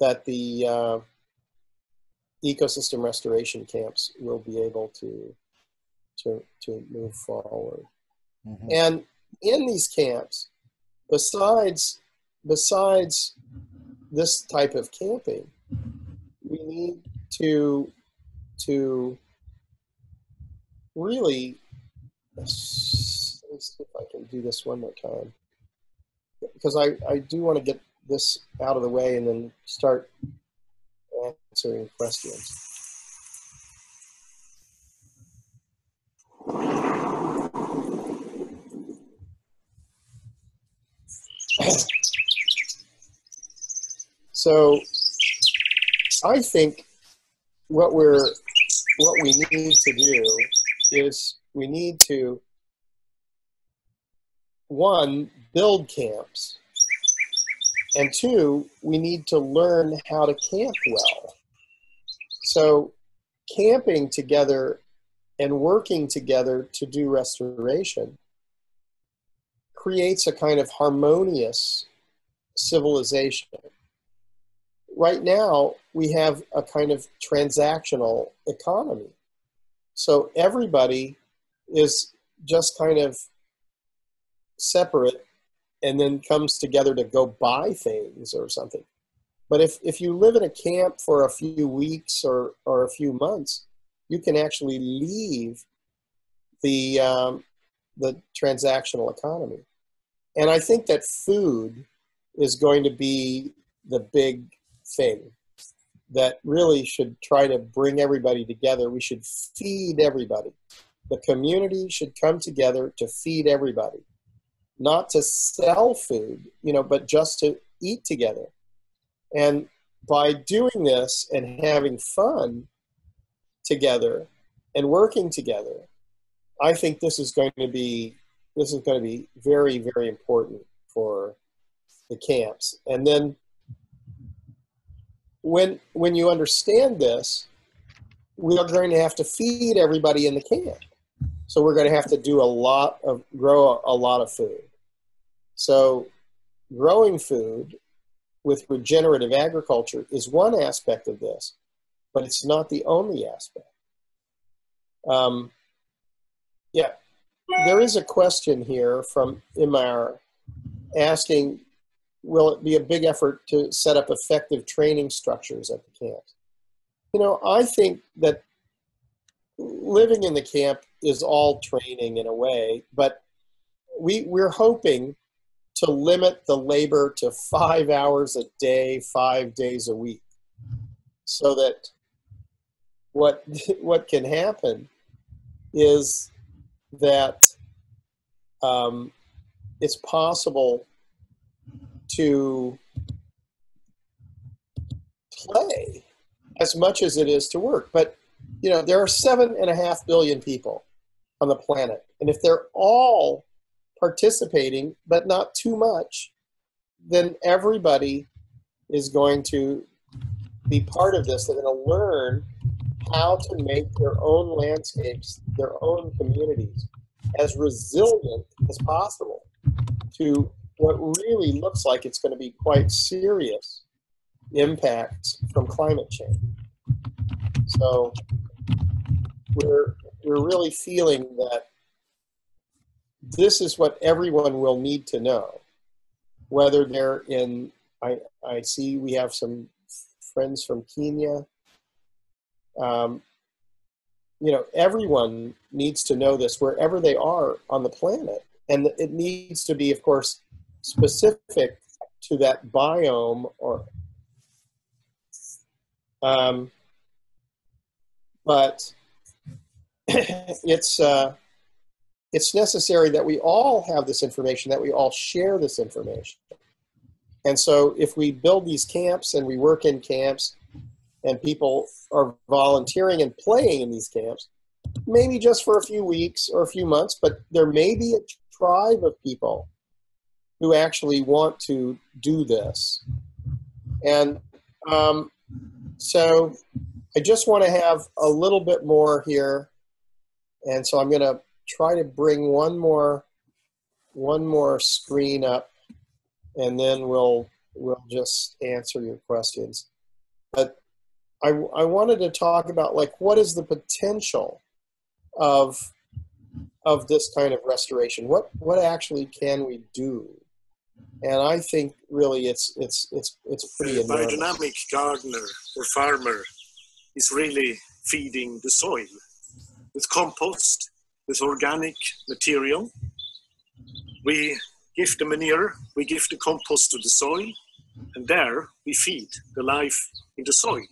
that the ecosystem restoration camps will be able to move forward. Mm-hmm. And in these camps, besides this type of camping, we need to really, let me see if I can do this one more time, because I do want to get this out of the way and then start answering questions. So I think what we need to do is we need to, one, build camps, and two, we need to learn how to camp well. So camping together and working together to do restoration creates a kind of harmonious civilization. Right now, we have a kind of transactional economy. So everybody is just kind of separate and then comes together to go buy things or something. But if you live in a camp for a few weeks or a few months, you can actually leave the transactional economy. And I think that food is going to be the big thing that really should try to bring everybody together. We should feed everybody. The community should come together to feed everybody, not to sell food, but just to eat together. And by doing this and having fun together and working together, I think this is going to be very, very important for the camps. And then when you understand this, we are going to have to feed everybody in the camp. So we're going to have to grow a lot of food. So growing food with regenerative agriculture is one aspect of this, but it's not the only aspect. There is a question here from Imar asking, will it be a big effort to set up effective training structures at the camps? I think that living in the camp is all training in a way, but we're hoping to limit the labor to 5 hours a day, 5 days a week, so that what can happen is that it's possible to play as much as it is to work. But there are 7.5 billion people on the planet, and if they're all participating but not too much, then everybody is going to be part of this. They're going to learn how to make their own landscapes, their own communities as resilient as possible to what really looks like it's going to be quite serious impacts from climate change. So we're really feeling that this is what everyone will need to know, whether they're in, I see we have some friends from Kenya. You know, everyone needs to know this wherever they are on the planet. And it needs to be, of course, specific to that biome or, but it's necessary that we all have this information, that we all share this information. And so if we build these camps and we work in camps and people are volunteering and playing in these camps, maybe just for a few weeks or a few months, but there may be a tribe of people who actually want to do this. And so I just want to have a little bit more here. And so I'm going to try to bring one more screen up, and then we'll just answer your questions. But I wanted to talk about, like, what is the potential of this kind of restoration? What actually can we do? And I think really it's pretty enormous. Biodynamic gardener or farmer is really feeding the soil with compost, with organic material. We give the manure, we give the compost to the soil, and there we feed the life in the soil,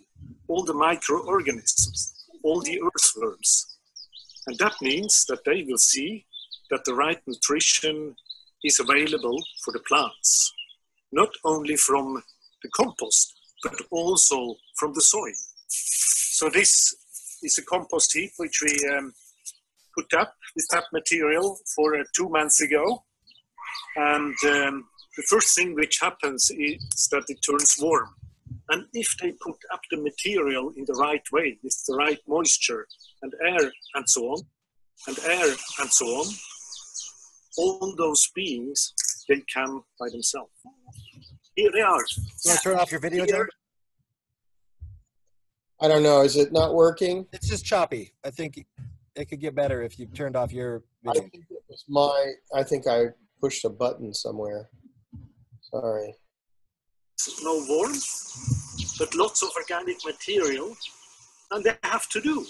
all the microorganisms, all the earthworms. And that means that they will see that the right nutrition is available for the plants, not only from the compost, but also from the soil. So this is a compost heap which we put up with that material for 2 months ago. And the first thing which happens is that it turns warm. And if they put up the material in the right way, with the right moisture and air and so on, all those beings, they come by themselves. Here they are. You want to turn off your video, John? I don't know. Is it not working? It's just choppy. I think it could get better if you turned off your video. I think it was I think I pushed a button somewhere. Sorry. No warmth, but lots of organic material, and they have to do.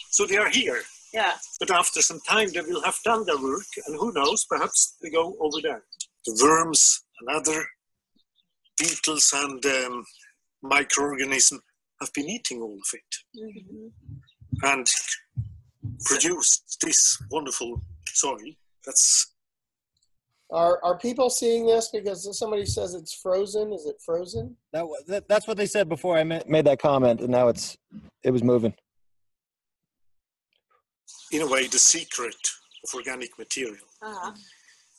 So they are here. Yeah. But after some time, they will have done their work, and who knows, perhaps they go over there. The worms and other beetles and microorganisms have been eating all of it and produced this wonderful soil. Are people seeing this? Because somebody says it's frozen. Is it frozen? That's what they said before I made that comment, and now it was moving. In a way, the secret of organic material.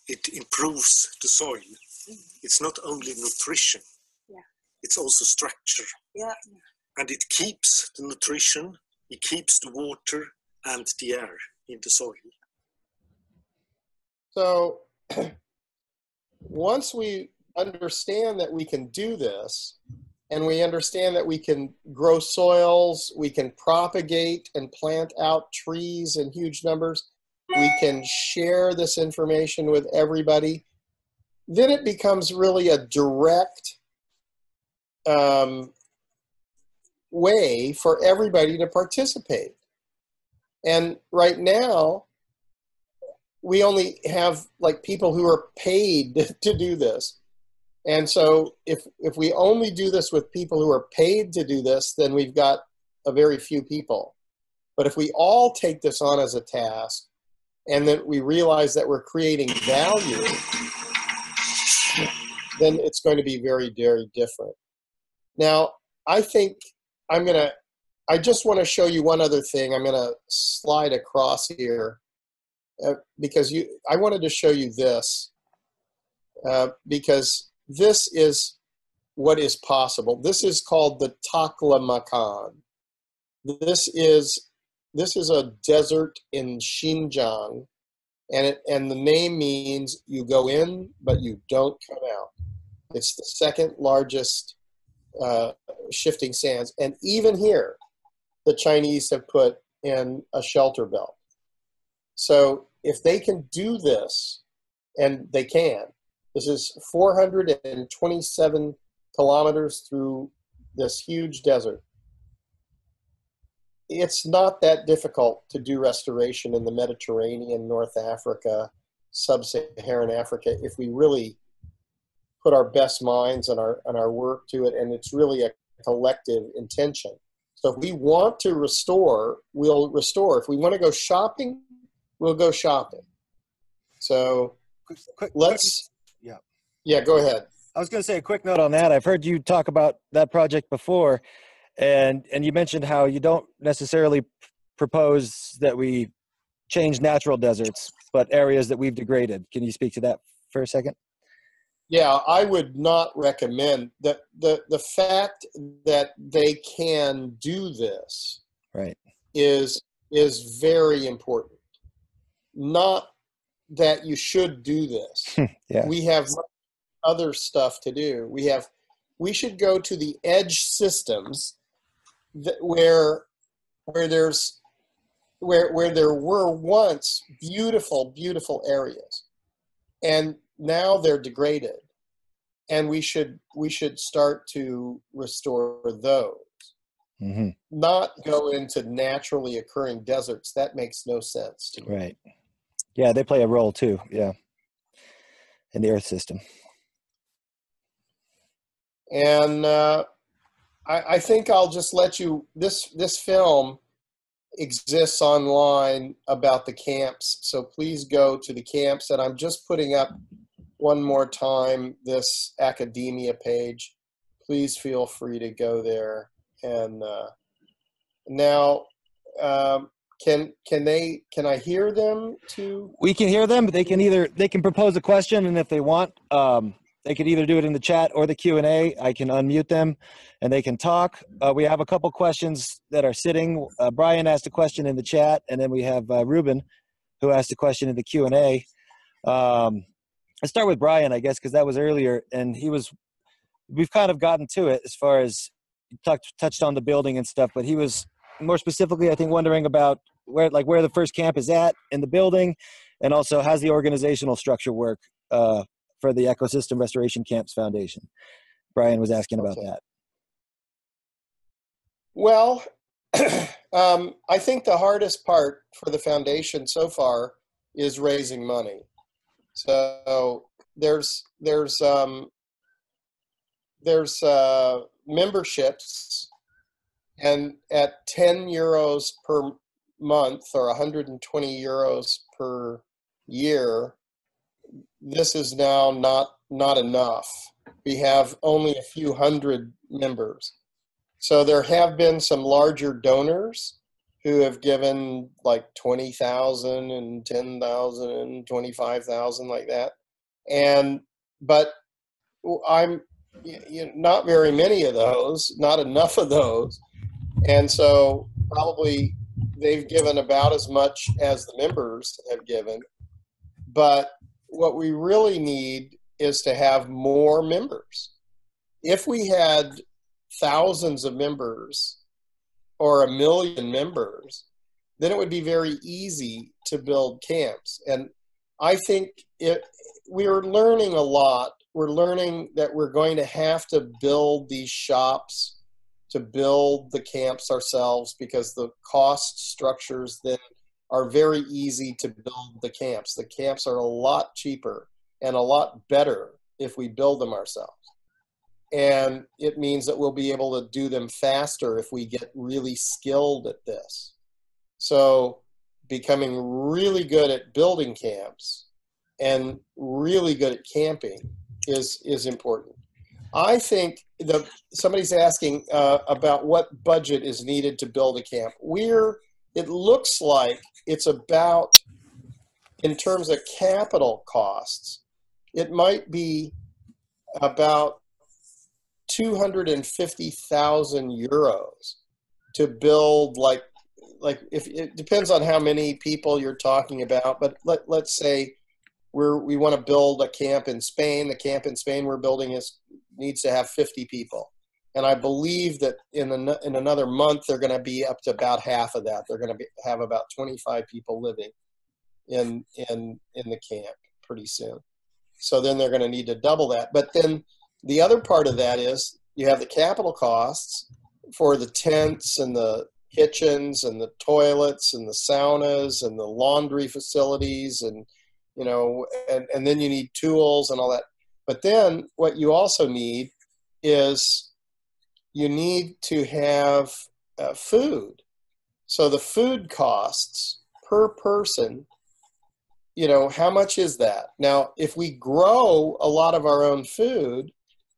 It improves the soil. It's not only nutrition, it's also structure. And it keeps the nutrition, it keeps the water and the air in the soil. So once we understand that we can do this, and we understand that we can grow soils, we can propagate and plant out trees in huge numbers, we can share this information with everybody, then it becomes really a direct way for everybody to participate. And right now, we only have like people who are paid to do this. And so if we only do this with people who are paid to do this, then we've got a very few people. But if we all take this on as a task, and then we realize that we're creating value, then it's going to be very, very different. Now, I think I just want to show you one other thing. I'm going to slide across here because I wanted to show you this because this is what is possible. This is called the Taklamakan. This is a desert in Xinjiang, and the name means you go in, but you don't come out. It's the second largest shifting sands. And even here, the Chinese have put in a shelter belt. So if they can do this, and they can, this is 427 kilometers through this huge desert. It's not that difficult to do restoration in the Mediterranean, North Africa, Sub-Saharan Africa, if we really put our best minds and our work to it, and it's really a collective intention. So if we want to restore, we'll restore. If we want to go shopping, we'll go shopping. So yeah, go ahead. I was going to say a quick note on that. I've heard you talk about that project before, and you mentioned how you don't necessarily propose that we change natural deserts, but areas that we've degraded. Can you speak to that for a second? Yeah, I would not recommend that. The fact that they can do this, right, is very important. Not that you should do this. Yeah. We have other stuff to do. We should go to the edge systems where there were once beautiful areas, and now they're degraded, and we should start to restore those. Mm-hmm. Not go into naturally occurring deserts. That makes no sense to me. Right. Yeah, they play a role too. Yeah, in the Earth system. And I think I'll just let you. This film exists online about the camps, so please go to the camps. And I'm just putting up one more time this academia page. Please feel free to go there. And now, can I hear them too? We can hear them, but they can propose a question, and if they want, they could either do it in the chat or the Q&A. I can unmute them, and they can talk. We have a couple questions that are sitting. Brian asked a question in the chat, and then we have Ruben, who asked a question in the Q&A. Let's start with Brian, I guess, because that was earlier, and we've kind of gotten to it as far as touched on the building and stuff, but he was more specifically, I think, wondering about where the first camp is at in the building, and also how's the organizational structure work for the Ecosystem Restoration Camps Foundation. Brian was asking about that. Well, I think the hardest part for the foundation so far is raising money. So there's memberships, and at 10 euros per month or 120 euros per year, this is now not enough. We have only a few hundred members. So there have been some larger donors who have given like 20,000 and 10,000 and 25,000, like that. But I'm not very many of those, not enough of those. And so probably they've given about as much as the members have given. But what we really need is to have more members. If we had thousands of members or 1 million members, then it would be very easy to build camps. And I think we're learning a lot. We're learning that we're going to have to build these shops to build the camps ourselves, because the cost structures then are very easy to build the camps. The camps are a lot cheaper and a lot better if we build them ourselves. And it means that we'll be able to do them faster if we get really skilled at this. So becoming really good at building camps and really good at camping is important. I think somebody's asking about what budget is needed to build a camp. It looks like it's about, in terms of capital costs, it might be about 250,000 euros to build, like if it depends on how many people you're talking about, but let's say we want to build a camp in Spain. The camp in Spain we're building needs to have 50 people. And I believe that in another month, they're going to be up to about half of that. They're going to have about 25 people living in the camp pretty soon. So then they're going to need to double that. But then the other part of that is you have the capital costs for the tents and the kitchens and the toilets and the saunas and the laundry facilities and, you know, and then you need tools and all that. But then what you also need is you need to have food. So the food costs per person, you know, how much is that? Now, if we grow a lot of our own food,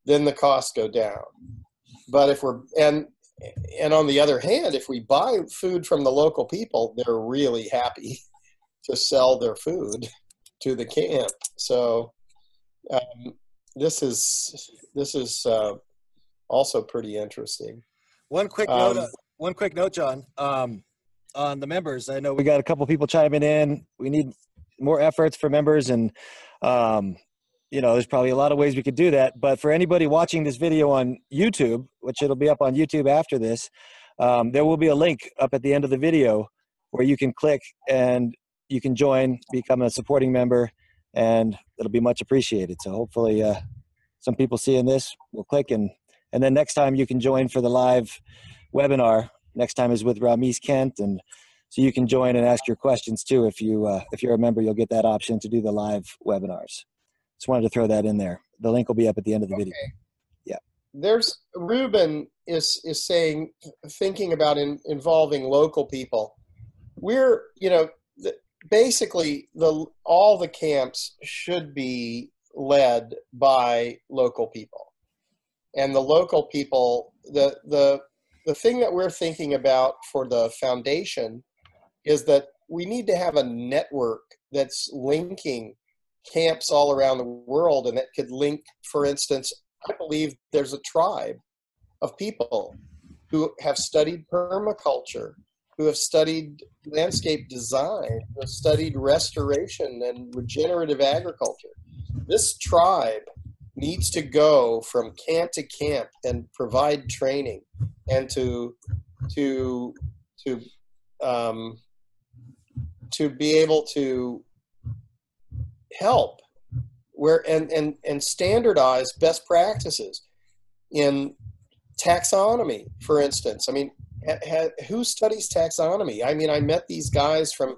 then the costs go down. But if we're, and on the other hand, if we buy food from the local people, they're really happy to sell their food to the camp. So this is also pretty interesting. One quick note, John, on the members. I know we got a couple people chiming in. We need more efforts for members, and you know, there's probably a lot of ways we could do that. But for anybody watching this video on YouTube, which it'll be up on YouTube after this, there will be a link up at the end of the video where you can click and you can join, become a supporting member, and it'll be much appreciated. So hopefully some people seeing this will click, and then next time you can join for the live webinar. Next time is with Ramis Kent, and so you can join and ask your questions too. If you're a member, you'll get that option to do the live webinars. Just wanted to throw that in there. The link will be up at the end of the video. Yeah. There's Ruben is saying, thinking about involving local people. We're, you know, basically all the camps should be led by local people, and the local people, the thing that we're thinking about for the foundation is that we need to have a network that's linking camps all around the world, and that could link, for instance, I believe there's a tribe of people who have studied permaculture, who have studied landscape design, who have studied restoration and regenerative agriculture. This tribe needs to go from camp to camp and provide training and to be able to help where and standardize best practices in taxonomy, for instance. I mean, who studies taxonomy? I mean, I met these guys from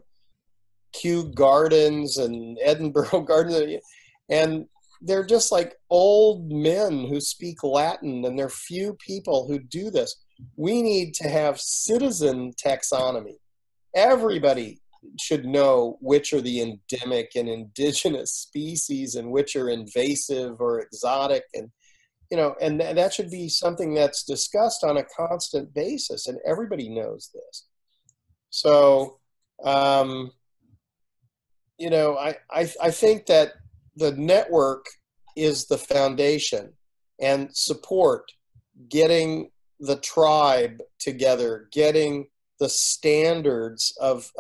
Kew Gardens and Edinburgh Gardens, and they're just like old men who speak Latin, and there are few people who do this. We need to have citizen taxonomy. Everybody should know which are the endemic and indigenous species and which are invasive or exotic, and you know, and that should be something that's discussed on a constant basis, and everybody knows this. So you know, I think that the network is the foundation, and support, getting the tribe together, getting the standards of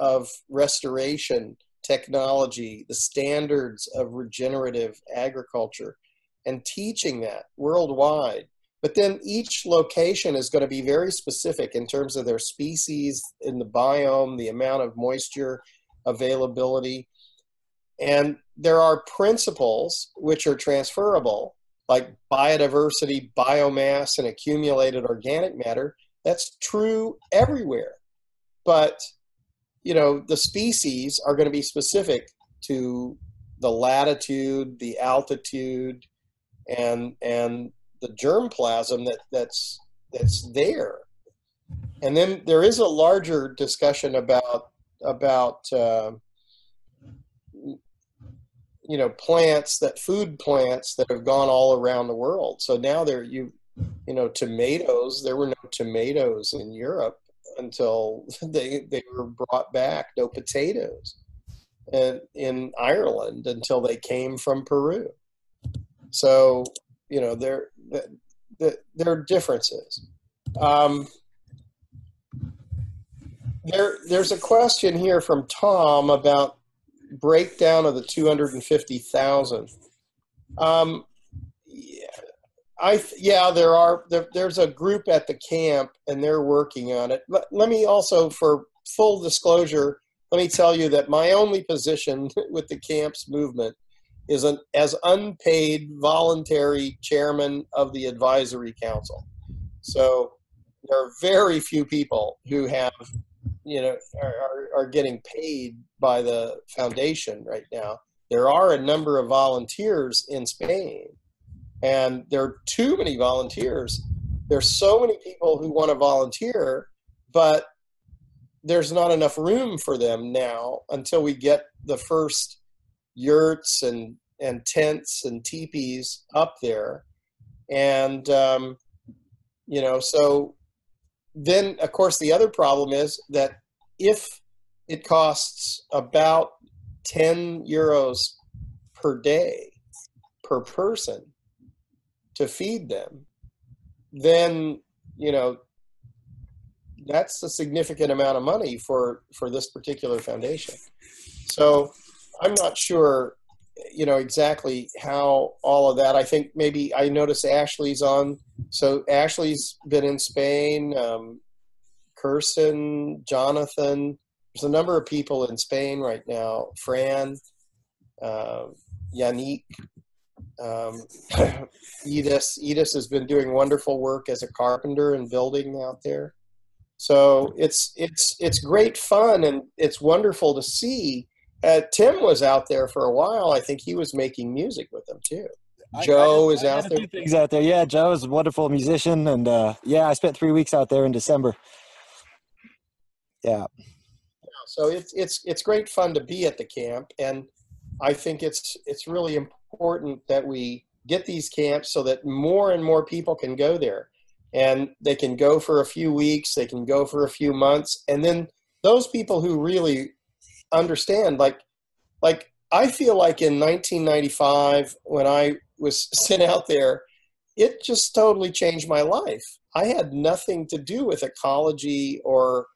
restoration technology, the standards of regenerative agriculture, and teaching that worldwide. But then each location is going to be very specific in terms of their species, in the biome, the amount of moisture availability. And there are principles which are transferable, like biodiversity, biomass, and accumulated organic matter. That's true everywhere. But, you know, the species are going to be specific to the latitude, the altitude, and the germplasm that's there. And then there is a larger discussion about you know, food plants that have gone all around the world. So now you know, tomatoes, there were no tomatoes in Europe until they were brought back, no potatoes in Ireland until they came from Peru. So, you know, there are differences. There's a question here from Tom about breakdown of the 250,000. Yeah, Yeah, there's a group at the camp and they're working on it. Let me also, for full disclosure, let me tell you that my only position with the camp's movement is as unpaid voluntary chairman of the advisory council. So there are very few people who have, are getting paid by the foundation right now. There are a number of volunteers in Spain, and there are too many volunteers. There's so many people who want to volunteer, but there's not enough room for them now until we get the first yurts and tents and teepees up there. And, so then, of course, the other problem is that if it costs about 10 euros per day per person to feed them, then, that's a significant amount of money for this particular foundation. So I'm not sure, exactly how all of that. I think maybe I noticed Ashley's on. So Ashley's been in Spain, Kirsten, Jonathan. There's a number of people in Spain right now. Fran, Yannick, Edis has been doing wonderful work as a carpenter and building out there. So it's great fun, and it's wonderful to see. Tim was out there for a while. I think he was making music with them too. Joe is out there. Things out there. Yeah, Joe is a wonderful musician, and I spent 3 weeks out there in December. Yeah. So it's great fun to be at the camp, and I think it's really important that we get these camps so that more and more people can go there, and they can go for a few weeks, they can go for a few months, and then those people who really understand, like I feel like in 1995 when I was sent out there, it just totally changed my life. I had nothing to do with ecology or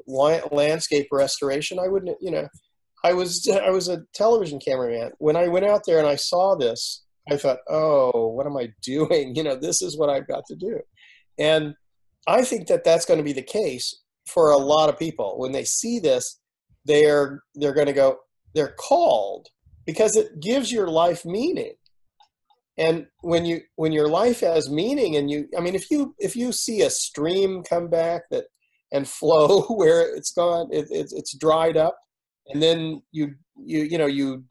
landscape restoration. I wouldn't, I was a television cameraman. When I went out there and I saw this, I thought, oh, what am I doing? This is what I've got to do. And I think that that's going to be the case for a lot of people. When they see this, they're going to go, they're called, because it gives your life meaning. And when your life has meaning, and if you see a stream come back and flow where it's gone, it's dried up, and then you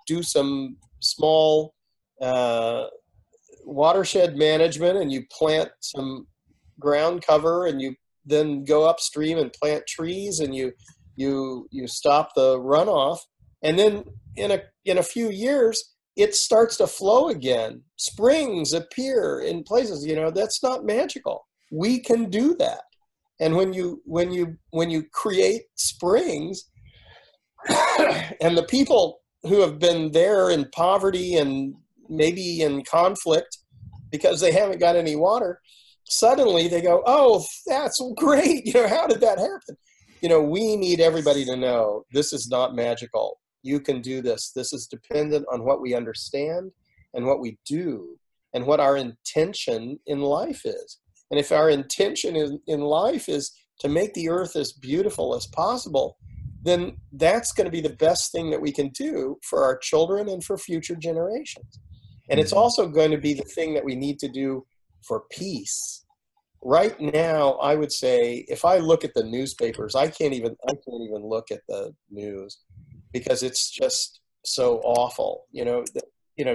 do some small watershed management, and you plant some ground cover, and you then go upstream and plant trees, and you stop the runoff, and then in a few years it starts to flow again. Springs appear in places. That's not magical. We can do that. And when you create springs, and the people who have been there in poverty and maybe in conflict because they haven't got any water, suddenly they go, oh, that's great. How did that happen? We need everybody to know this is not magical. You can do this. This is dependent on what we understand and what we do and what our intention in life is. And if our intention in life is to make the earth as beautiful as possible, then that's going to be the best thing that we can do for our children and for future generations. And it's also going to be the thing that we need to do for peace. Right now, I would say, if I look at the newspapers, I can't even look at the news because it's just so awful.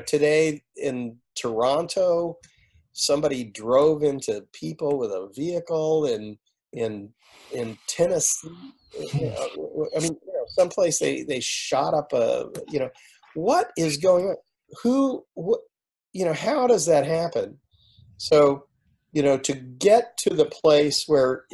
Today in Toronto, somebody drove into people with a vehicle in Tennessee. Someplace they shot up what is going on? How does that happen? So, to get to the place where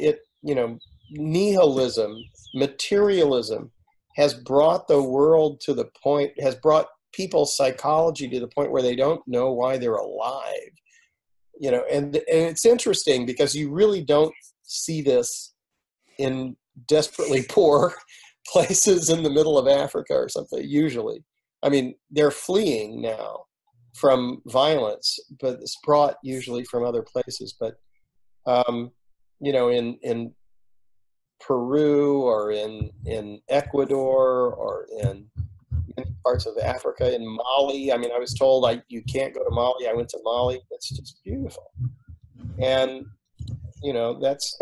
nihilism, materialism has brought the world to the point, has brought people's psychology to the point where they don't know why they're alive. And it's interesting because you really don't see this in desperately poor places in the middle of Africa or something, usually. They're fleeing now from violence, but it's brought usually from other places. But you know, in Peru or in Ecuador or in many parts of Africa, in Mali. I mean, I was told you can't go to Mali. I went to Mali. It's just beautiful. And, you know, that's,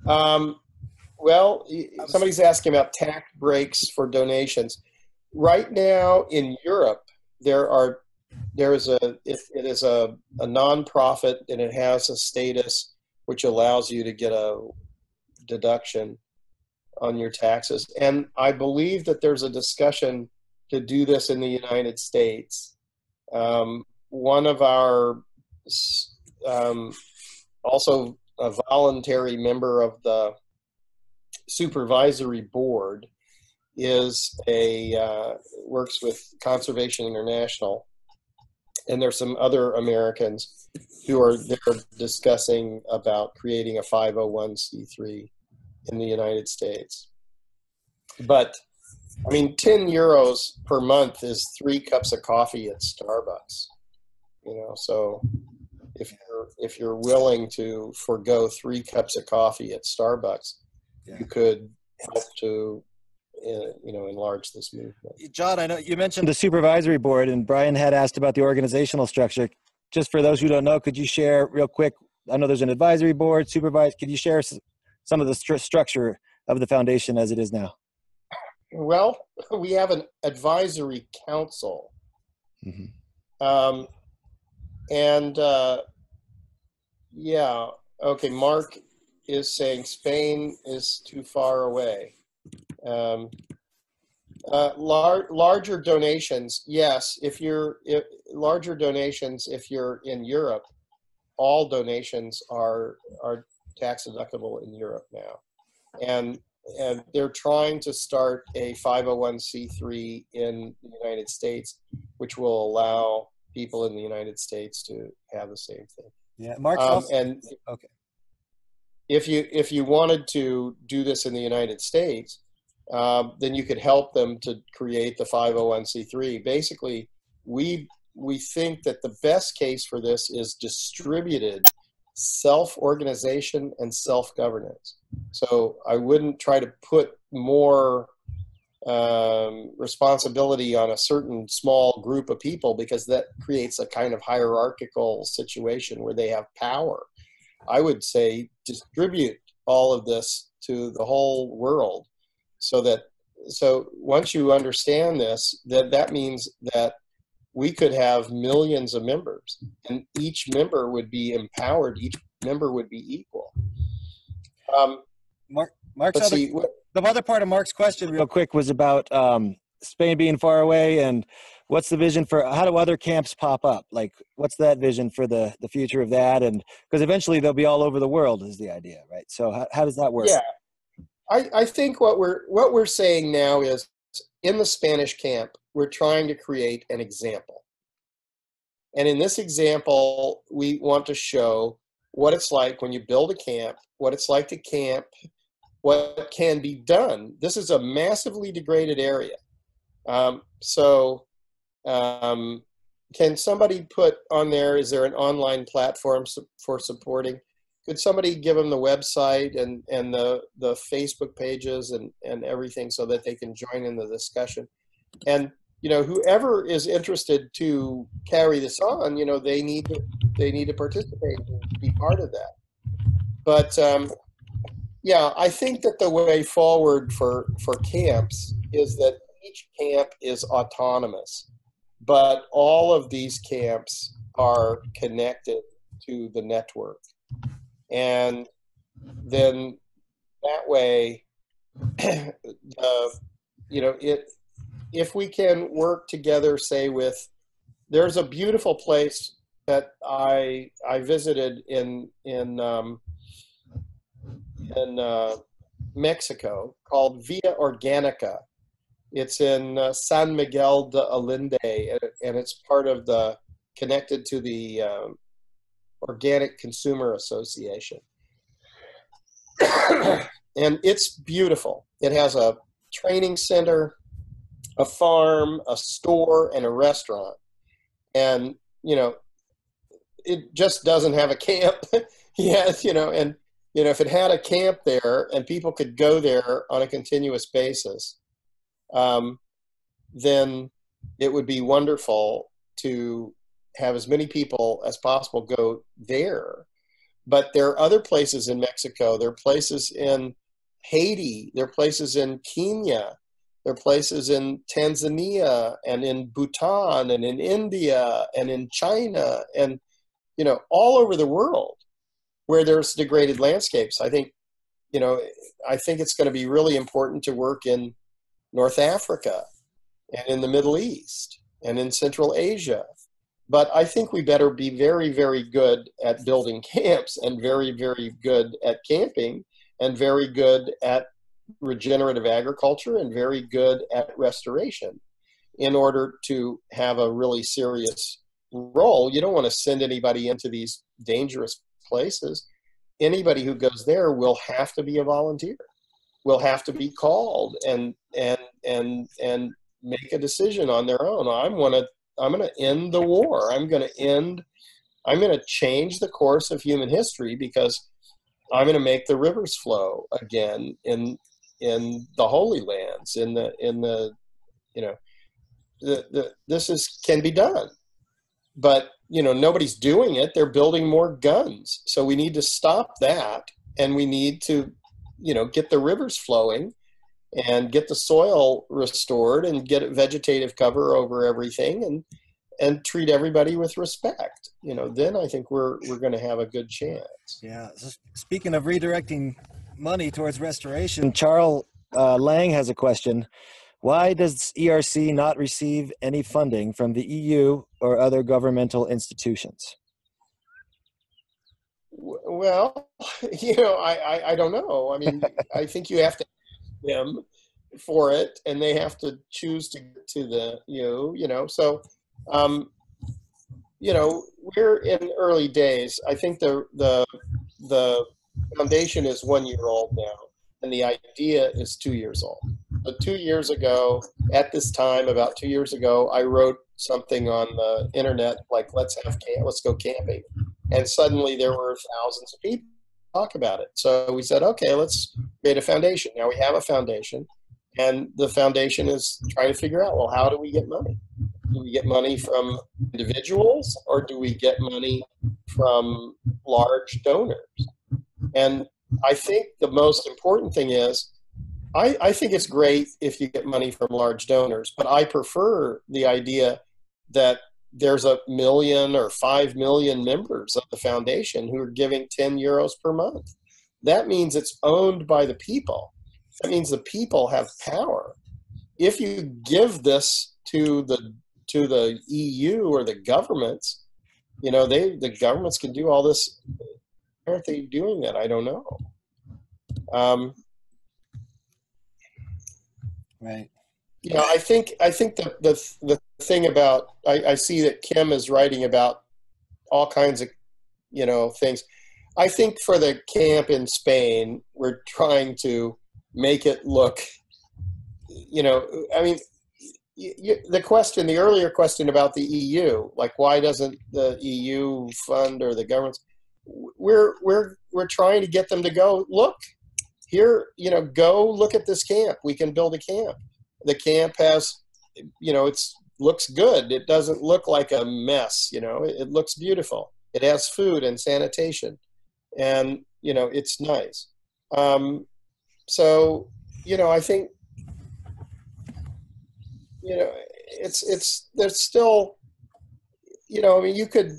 well, somebody's asking about tax breaks for donations. Right now in Europe, it is a nonprofit, and it has a status which allows you to get a deduction on your taxes. And I believe that there's a discussion to do this in the United States. One of our, also a voluntary member of the supervisory board, works with Conservation International, and there's some other Americans who are there discussing about creating a 501c3 in the United States. But I mean, 10 euros per month is 3 cups of coffee at Starbucks. You know, so if you're willing to forgo 3 cups of coffee at Starbucks, you could help to enlarge this movement. John, I know you mentioned the supervisory board, and Brian had asked about the organizational structure. Just for those who don't know, could you share real quick? I know there's an advisory board, could you share some of the structure of the foundation as it is now? Well, we have an advisory council. Mm-hmm. Yeah, okay, Mark is saying Spain is too far away. Larger donations, yes. Larger donations, if you're in Europe, all donations are tax deductible in Europe now, and they're trying to start a 501c3 in the United States, which will allow people in the United States to have the same thing. Yeah, Mark's also, and okay. If you wanted to do this in the United States, then you could help them to create the 501c3. Basically, we think that the best case for this is distributed self-organization and self-governance. So I wouldn't try to put more responsibility on a certain small group of people, because that creates a kind of hierarchical situation where they have power. I would say distribute all of this to the whole world, so once you understand this, that means that we could have millions of members, and each member would be empowered. Each member would be equal. Mark's the other part of Mark's question real quick was about Spain being far away, and what's the vision for, how do other camps pop up? Like, what's that vision for the future of that? And because eventually they'll be all over the world is the idea, right? So how does that work? Yeah, I think what we're saying now is, in the Spanish camp, we're trying to create an example. And in this example, we want to show what it's like when you build a camp, what it's like to camp, what can be done. This is a massively degraded area. Can somebody put on there, is there an online platform for supporting? Could somebody give them the website and the Facebook pages and everything, so that they can join in the discussion? And, you know, whoever is interested to carry this on, you know, they need to participate and be part of that. But yeah, I think that the way forward for camps is that each camp is autonomous, but all of these camps are connected to the network. And then that way, you know, if we can work together, say there's a beautiful place that I visited in Mexico called Via Organica. It's in San Miguel de Allende, and it's part of connected to the Organic Consumer Association. And it's beautiful. It has a training center. a farm, a store, and a restaurant. And, you know, it just doesn't have a camp. Yes, you know, and, you know, if it had a camp there and people could go there on a continuous basis, then it would be wonderful to have as many people as possible go there. But there are other places in Mexico. There are places in Haiti. There are places in Kenya. There are places in Tanzania and in Bhutan and in India and in China and, you know, all over the world where there's degraded landscapes. I think, you know, I think it's going to be really important to work in North Africa and in the Middle East and in Central Asia. But I think we better be very, very good at building camps and very, very good at camping and very good at regenerative agriculture and very good at restoration in order to have a really serious role. You don't want to send anybody into these dangerous places. Anybody who goes there will have to be a volunteer, will have to be called and make a decision on their own. I'm going to end the war. I'm going to change the course of human history because I'm going to make the rivers flow again in the Holy Lands, in the you know, this can be done. But, you know, nobody's doing it. They're building more guns. So we need to stop that, and we need to, you know, get the rivers flowing and get the soil restored and get vegetative cover over everything and treat everybody with respect. You know, then I think we're going to have a good chance. Yeah. So speaking of redirecting money towards restoration, Charles Lang has a question. Why does ERC not receive any funding from the EU or other governmental institutions? Well, you know, I don't know. I mean, I think you have to ask them for it, and they have to choose to get to the you know. So, you know, we're in early days. I think the foundation is 1 year old now, and the idea is 2 years old. But 2 years ago, at this time, about 2 years ago, I wrote something on the internet like, let's go camping. And suddenly there were thousands of people talk about it. So we said, okay, let's create a foundation. Now we have a foundation, and the foundation is trying to figure out, well, how do we get money? Do we get money from individuals, or do we get money from large donors? And I think the most important thing is, I think it's great if you get money from large donors, but I prefer the idea that there's 1 million or 5 million members of the foundation who are giving 10 euros per month. That means it's owned by the people. That means the people have power. If you give this to the EU or the governments, you know, the governments can do all this. Why aren't they doing that? I don't know. Right. You know, I think the thing about, I see that Kim is writing about all kinds of, you know, things. I think for the camp in Spain, we're trying to make it look, you know, I mean, the earlier question about the EU, like why doesn't the EU fund or the governments? We're trying to get them to go, look here, you know, go look at this camp. We can build a camp. The camp has, you know, looks good. It doesn't look like a mess. You know, it looks beautiful. It has food and sanitation, and you know, it's nice. So, you know, I think, you know, there's still, you know, I mean, you could,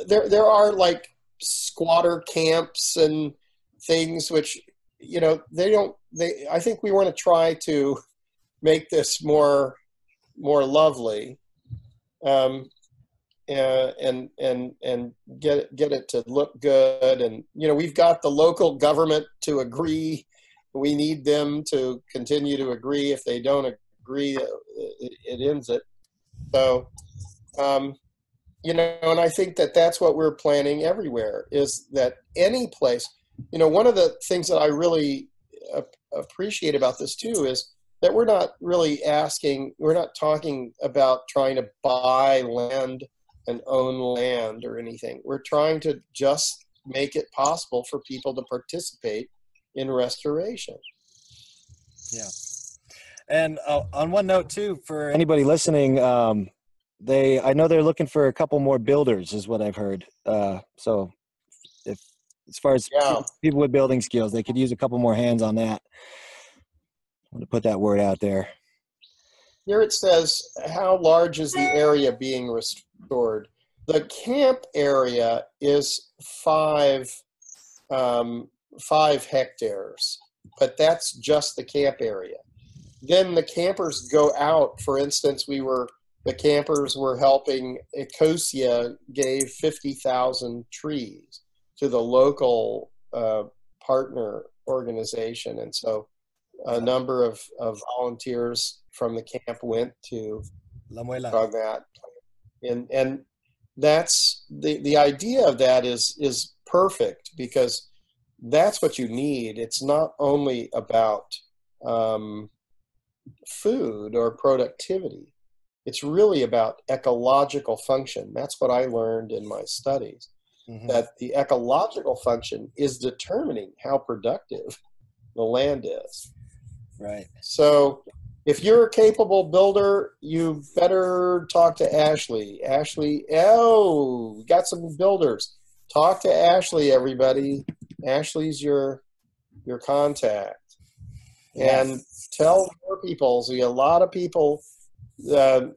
there are like squatter camps and things which, you know, I think we want to try to make this more lovely, and get it to look good. And, you know, we've got the local government to agree. We need them to continue to agree. If they don't agree, it ends it. So, you know, and I think that's what we're planning everywhere, is that any place, you know, one of the things that I really appreciate about this too is that we're not really asking, we're not talking about trying to buy land and own land or anything. We're trying to just make it possible for people to participate in restoration. Yeah. And on one note too, for anybody listening, I know they're looking for a couple more builders is what I've heard. So if, as far as people with building skills, they could use a couple more hands on that. I want to put that word out there. Here it says, how large is the area being restored? The camp area is 5 hectares, but that's just the camp area. Then the campers go out. For instance, the campers were helping, Ecosia gave 50,000 trees to the local partner organization. And so a number of volunteers from the camp went to that. And that's the idea of that is perfect, because that's what you need. It's not only about food or productivity. It's really about ecological function. That's what I learned in my studies, that the ecological function is determining how productive the land is. Right. So if you're a capable builder, you better talk to Ashley. Ashley, we got some builders. Talk to Ashley, everybody. Ashley's your contact. Yes. And tell more people. So a lot of people, the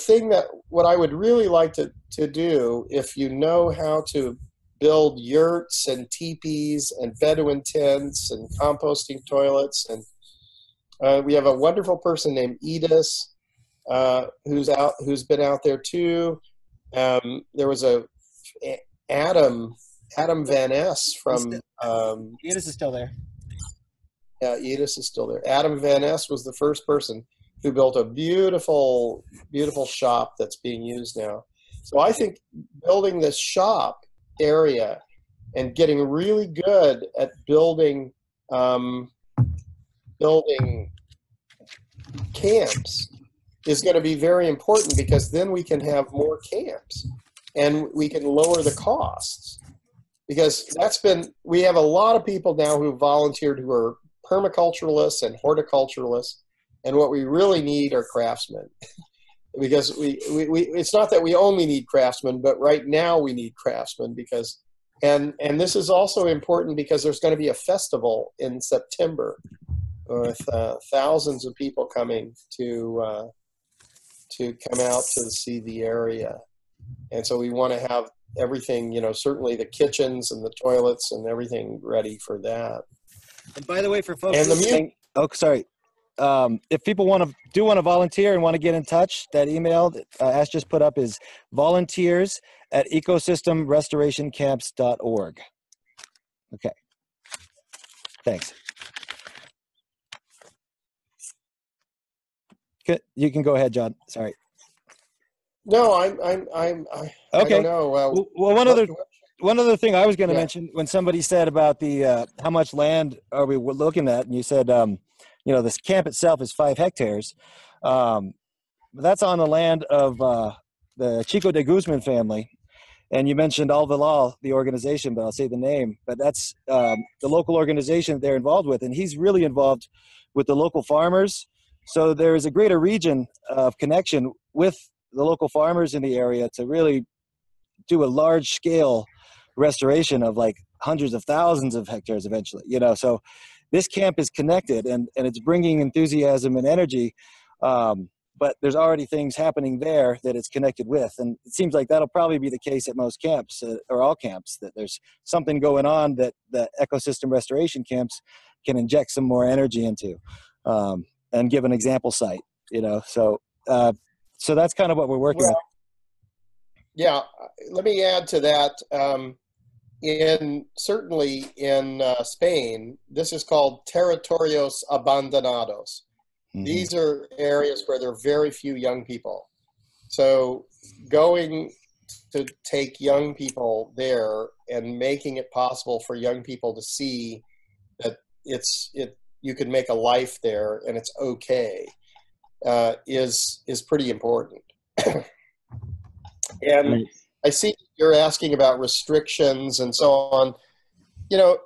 thing that what I would really like to do, if you know how to build yurts and teepees and Bedouin tents and composting toilets, and we have a wonderful person named Edis who's been out there too. There was Adam Van Ness from Edis is still there. Yeah, Edis is still there. Adam Van Ness was the first person who built a beautiful, beautiful shop that's being used now. So I think building this shop area and getting really good at building camps is going to be very important, because then we can have more camps and we can lower the costs. Because we have a lot of people now who volunteered who are permaculturalists and horticulturalists, and what we really need are craftsmen. Because it's not that we only need craftsmen, but right now we need craftsmen, because and this is also important because there's going to be a festival in September with thousands of people coming to come out to see the area. And so we want to have everything, certainly the kitchens and the toilets and everything ready for that. And by the way, for folks and listening, if people want to volunteer and want to get in touch, that email Ash just put up is volunteers@ecosystemrestorationcamps.org. Okay. Thanks. You can go ahead, John. Sorry. No, I don't know. Well, one other thing I was going to mention, when somebody said about the how much land are we looking at, and you said this camp itself is 5 hectares. That's on the land of the Chico de Guzman family, and you mentioned Alvilal, the organization, but I'll say the name. But that's the local organization that they're involved with, and he's really involved with the local farmers. So there is a greater region of connection with the local farmers in the area to really do a large scale restoration of like hundreds of thousands of hectares eventually, so this camp is connected and it's bringing enthusiasm and energy. But there's already things happening there that it's connected with. And it seems like that'll probably be the case at most camps or all camps, that there's something going on that the ecosystem restoration camps can inject some more energy into, and give an example site, so that's kind of what we're working on. Yeah, let me add to that. Certainly in Spain, this is called territorios abandonados. Mm-hmm. These are areas where there are very few young people. So going to take young people there and making it possible for young people to see that you could make a life there and it's okay, is pretty important. And Right. I see you're asking about restrictions and so on. You know,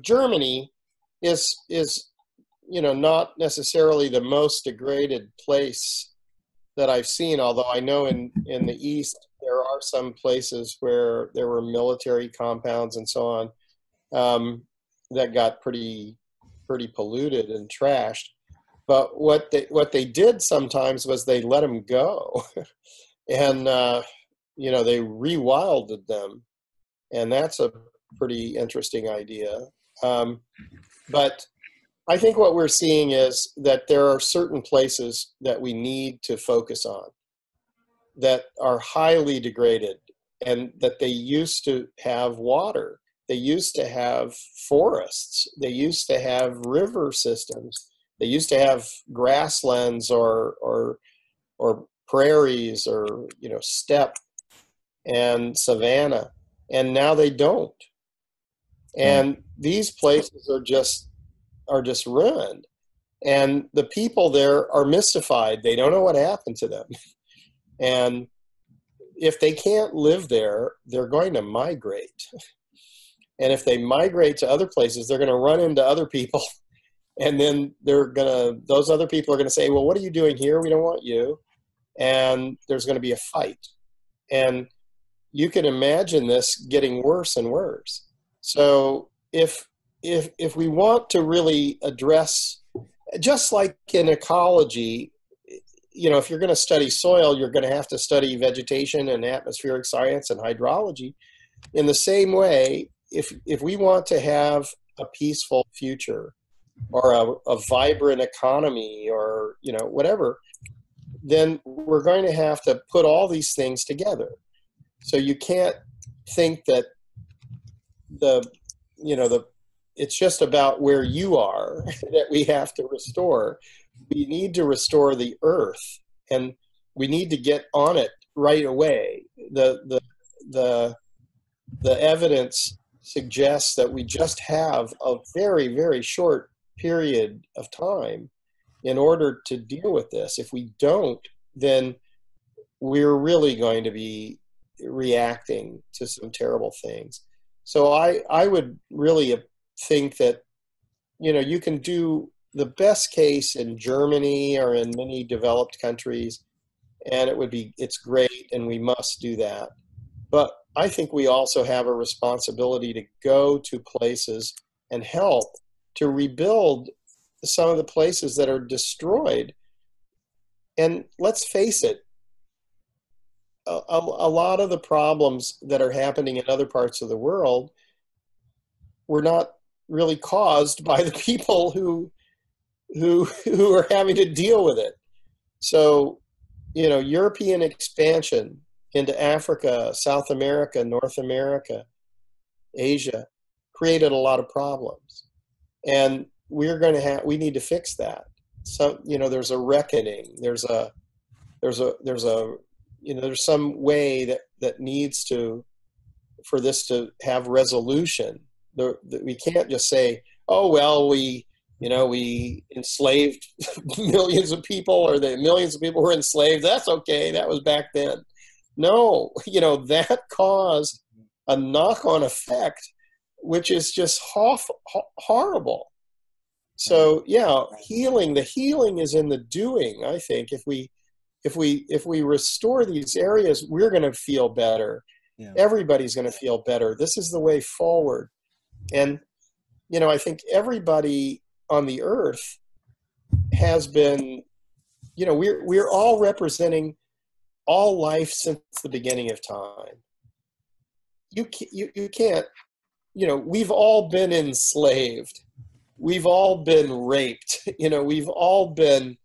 Germany is not necessarily the most degraded place that I've seen, although I know in the East there are some places where there were military compounds and so on, that got pretty polluted and trashed. But what they did sometimes was they let them go, and they rewilded them, and that's a pretty interesting idea. But I think what we're seeing is that there are certain places that we need to focus on that are highly degraded, and that they used to have water. They used to have forests. They used to have river systems. They used to have grasslands or prairies or steppe and savanna, and now they don't. And these places are just ruined, and the people there are mystified. They don't know what happened to them, and if they can't live there, they're going to migrate. And if they migrate to other places, they're going to run into other people, and then those other people are going to say, well, what are you doing here? We don't want you. And there's going to be a fight, and you can imagine this getting worse and worse. So if we want to really address, just like in ecology, if you're going to study soil, you're going to have to study vegetation and atmospheric science and hydrology. In the same way, if we want to have a peaceful future or a vibrant economy or whatever, then we're going to have to put all these things together. So you can't think that it's just about where you are that we have to restore. We need to restore the earth, and we need to get on it right away. The evidence suggests that we just have a very, very short period of time in order to deal with this. If we don't, then we're really going to be reacting to some terrible things. So I would really think that, you can do the best case in Germany or in many developed countries, and it's great, and we must do that. But I think we also have a responsibility to go to places and help to rebuild some of the places that are destroyed. And let's face it, a lot of the problems that are happening in other parts of the world were not really caused by the people who are having to deal with it. So, European expansion into Africa, South America, North America, Asia created a lot of problems, and we need to fix that. So, there's a reckoning. There's some way that needs for this to have resolution. We can't just say, oh, well, we enslaved millions of people, or the millions of people were enslaved. That's okay. That was back then. No, that caused a knock-on effect, which is just horrible. So yeah, the healing is in the doing. I think if we restore these areas, we're going to feel better. Yeah. Everybody's going to feel better. This is the way forward. And, I think everybody on the earth has been, we're all representing all life since the beginning of time. You can't, we've all been enslaved. We've all been raped. We've all been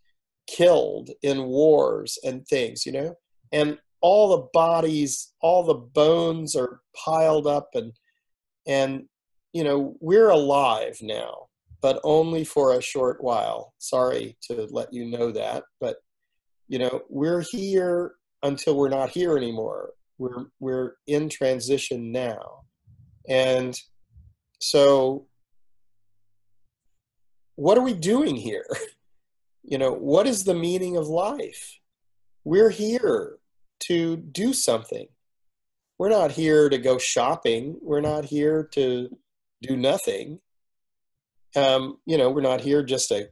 killed in wars and things, and all the bodies, all the bones are piled up, and we're alive now, but only for a short while. Sorry to let you know that, but we're here until we're not here anymore. We're in transition now. And so what are we doing here? What is the meaning of life? We're here to do something. We're not here to go shopping. We're not here to do nothing. We're not here just to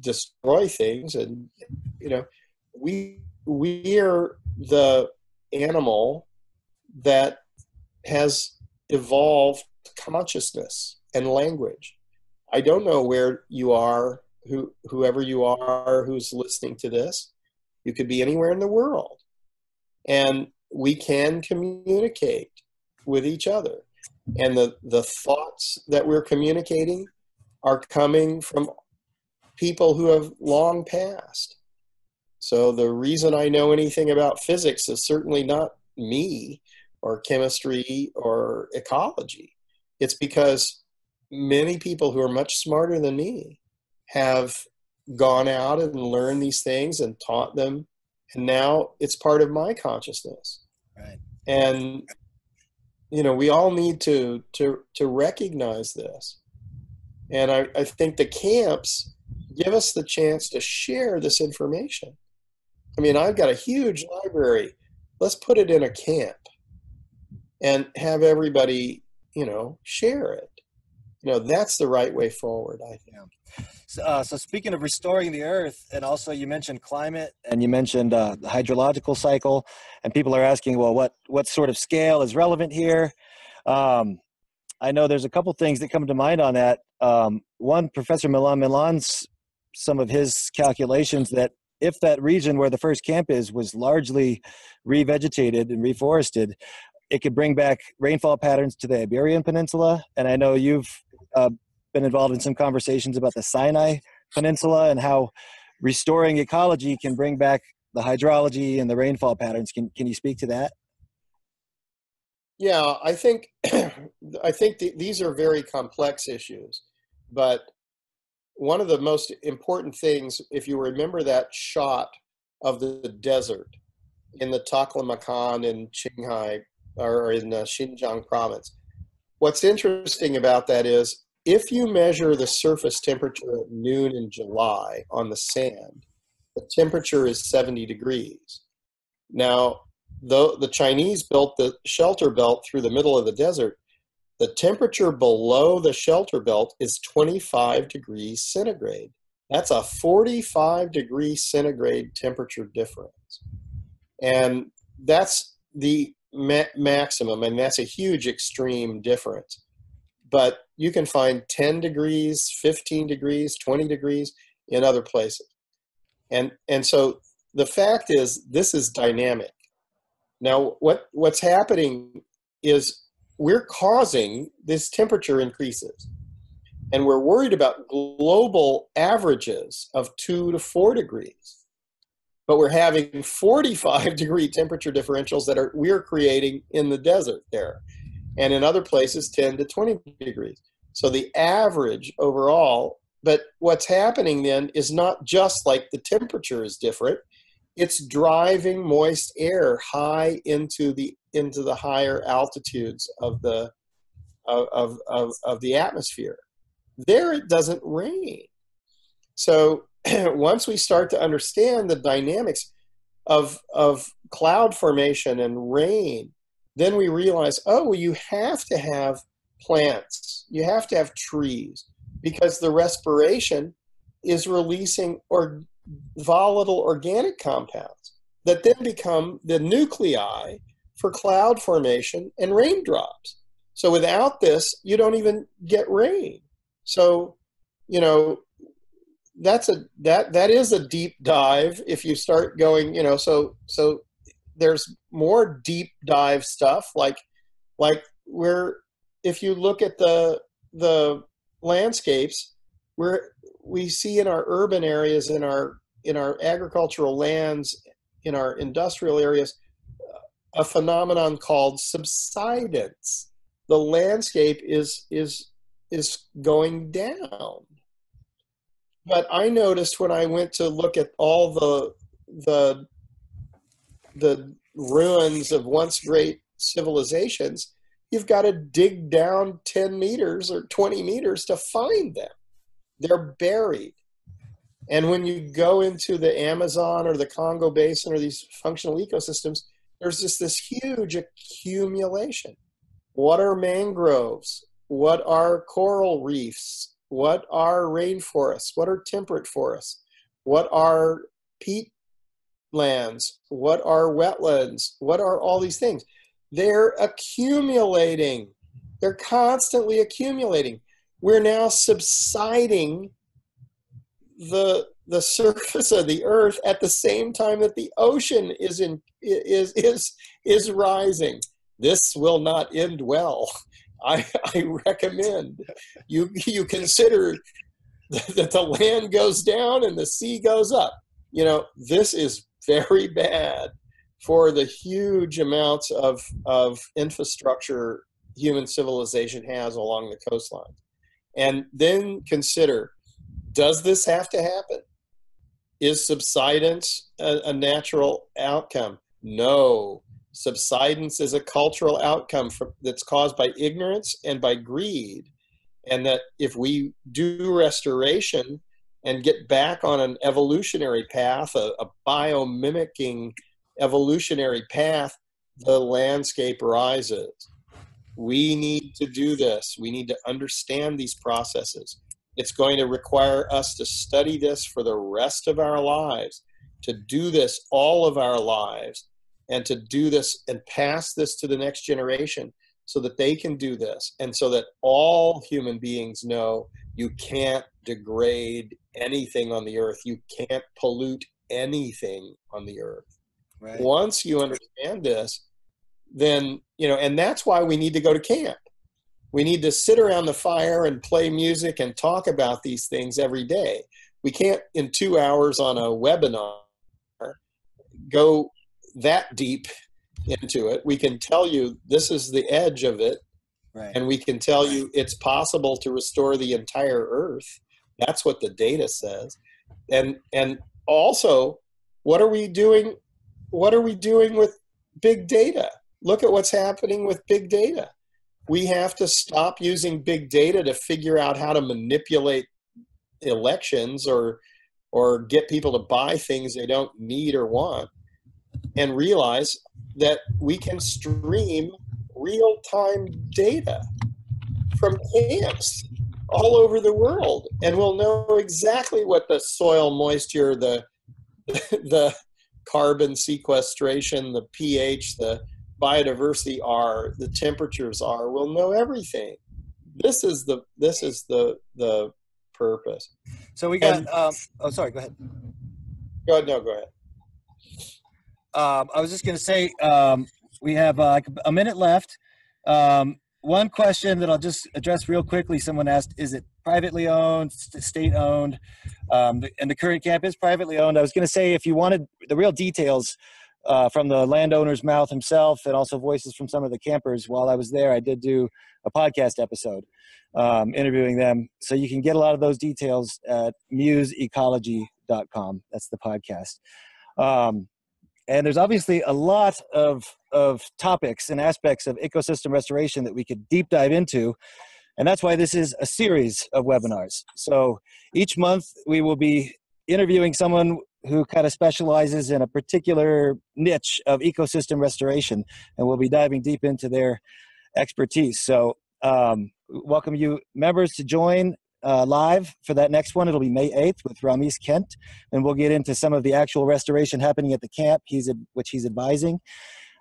destroy things. And, we're the animal that has evolved consciousness and language. I don't know where you are, whoever you are who's listening to this. You could be anywhere in the world. And we can communicate with each other. And the thoughts that we're communicating are coming from people who have long passed. So the reason I know anything about physics is certainly not me or chemistry or ecology. It's because many people who are much smarter than me have gone out and learned these things and taught them. And now it's part of my consciousness. Right. And, we all need to recognize this. And I think the camps give us the chance to share this information. I mean, I've got a huge library. Let's put it in a camp and have everybody, share it. That's the right way forward, I think. Yeah. So speaking of restoring the earth, and also you mentioned climate and you mentioned the hydrological cycle, and people are asking, well, what sort of scale is relevant here? I know there's a couple things that come to mind on that. One, Professor Milan's, some of his calculations that if that region where the first camp is was largely revegetated and reforested, it could bring back rainfall patterns to the Iberian Peninsula. And I know you've been involved in some conversations about the Sinai Peninsula and how restoring ecology can bring back the hydrology and the rainfall patterns. Can you speak to that? Yeah, I think these are very complex issues, but one of the most important things, if you remember that shot of the desert in the Taklamakan in Qinghai or in Xinjiang province, what's interesting about that is if you measure the surface temperature at noon in July on the sand, the temperature is 70 degrees. Now, though the Chinese built the shelter belt through the middle of the desert, the temperature below the shelter belt is 25 degrees centigrade. That's a 45 degree centigrade temperature difference. And that's the maximum, and that's a huge extreme difference. But you can find 10 degrees, 15 degrees, 20 degrees in other places. And so the fact is, this is dynamic. Now, what's happening is we're causing this temperature increases. And we're worried about global averages of 2 to 4 degrees. But we're having 45 degree temperature differentials that we're creating in the desert there. And in other places, 10 to 20 degrees. So the average overall, but what's happening then is not just like the temperature is different, it's driving moist air high into the higher altitudes of the atmosphere. There it doesn't rain. So once we start to understand the dynamics of cloud formation and rain, then we realize, oh, well, you have to have plants, you have to have trees, because the respiration is releasing volatile organic compounds that then become the nuclei for cloud formation and raindrops. So without this, you don't even get rain. So, that is a deep dive if you start going, so there's more deep dive stuff like where if you look at the landscapes where we see in our urban areas, in our agricultural lands, in our industrial areas, a phenomenon called subsidence. The landscape is going down. But I noticed when I went to look at all the ruins of once great civilizations, you've got to dig down 10 meters or 20 meters to find them. They're buried. And when you go into the Amazon or the Congo Basin or these functional ecosystems, there's just this huge accumulation. What are mangroves? What are coral reefs? What are rainforests? What are temperate forests? What are peatlands? What are wetlands? What are all these things? They're accumulating. They're constantly accumulating. We're now subsiding the surface of the earth at the same time that the ocean is rising. This will not end well. I recommend you consider that the land goes down and the sea goes up. You know, this is very bad for the huge amounts of infrastructure human civilization has along the coastline. And then consider, does this have to happen? Is subsidence a natural outcome? No. Subsidence is a cultural outcome that's caused by ignorance and by greed. And that if we do restoration and get back on an evolutionary path, a biomimicking evolutionary path, the landscape rises. We need to do this. We need to understand these processes. It's going to require us to study this for the rest of our lives, to do this all of our lives, and to do this and pass this to the next generation so that they can do this, and so that all human beings know you can't degrade anything on the earth. You can't pollute anything on the earth. Right. Once you understand this, then, you know, and that's why we need to go to camp. We need to sit around the fire and play music and talk about these things every day. We can't, in 2 hours on a webinar, go that deep into it. We can tell you this is the edge of it, right. And we can tell you it's possible to restore the entire earth. That's what the data says. And also, what are we doing? What are we doing with big data? Look at what's happening with big data. We have to stop using big data to figure out how to manipulate elections or get people to buy things they don't need or want, and realize that we can stream real-time data from camps all over the world, and we'll know exactly what the soil moisture, the carbon sequestration, the pH, the biodiversity are, the temperatures are. We'll know everything. This is the purpose. So we got. Oh, sorry. Go ahead. Go ahead. No, go ahead. I was just going to say we have like a minute left. One question that I'll just address real quickly. Someone asked, is it privately owned, state owned? And the current camp is privately owned. I was going to say, if you wanted the real details from the landowner's mouth himself, and also voices from some of the campers while I was there, I did do a podcast episode interviewing them. So you can get a lot of those details at museecology.com. That's the podcast. And there's obviously a lot of topics and aspects of ecosystem restoration that we could deep dive into. And that's why this is a series of webinars. So each month we will be interviewing someone who kind of specializes in a particular niche of ecosystem restoration, and we'll be diving deep into their expertise. So welcome you members to join live for that next one. It'll be May 8th with Ramis Kent, and we'll get into some of the actual restoration happening at the camp which he's advising.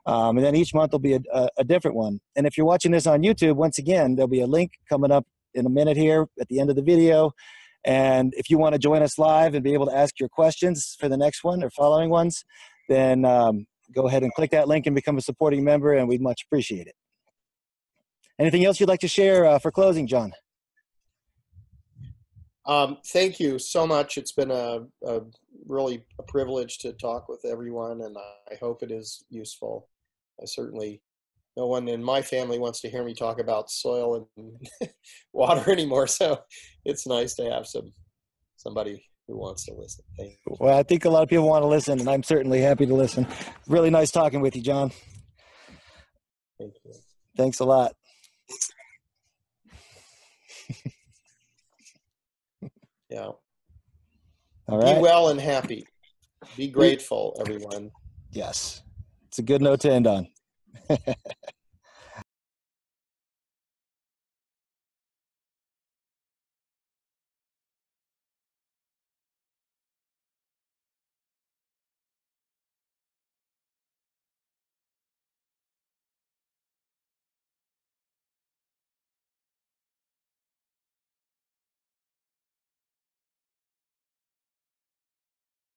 And then each month will be a different one. And if you're watching this on YouTube, once again, there'll be a link coming up in a minute here at the end of the video. And if you want to join us live and be able to ask your questions for the next one or following ones, then go ahead and click that link and become a supporting member, and we'd much appreciate it. Anything else you'd like to share for closing, John? Thank you so much. It's been really a privilege to talk with everyone, and I hope it is useful. No one in my family wants to hear me talk about soil and water anymore, so it's nice to have somebody who wants to listen. Thank you. Well, I think a lot of people want to listen, and I'm certainly happy to listen. Really nice talking with you, John. Thank you. Thanks a lot. Yeah. All Be right. well and happy. Be grateful, everyone. Yes. It's a good note to end on.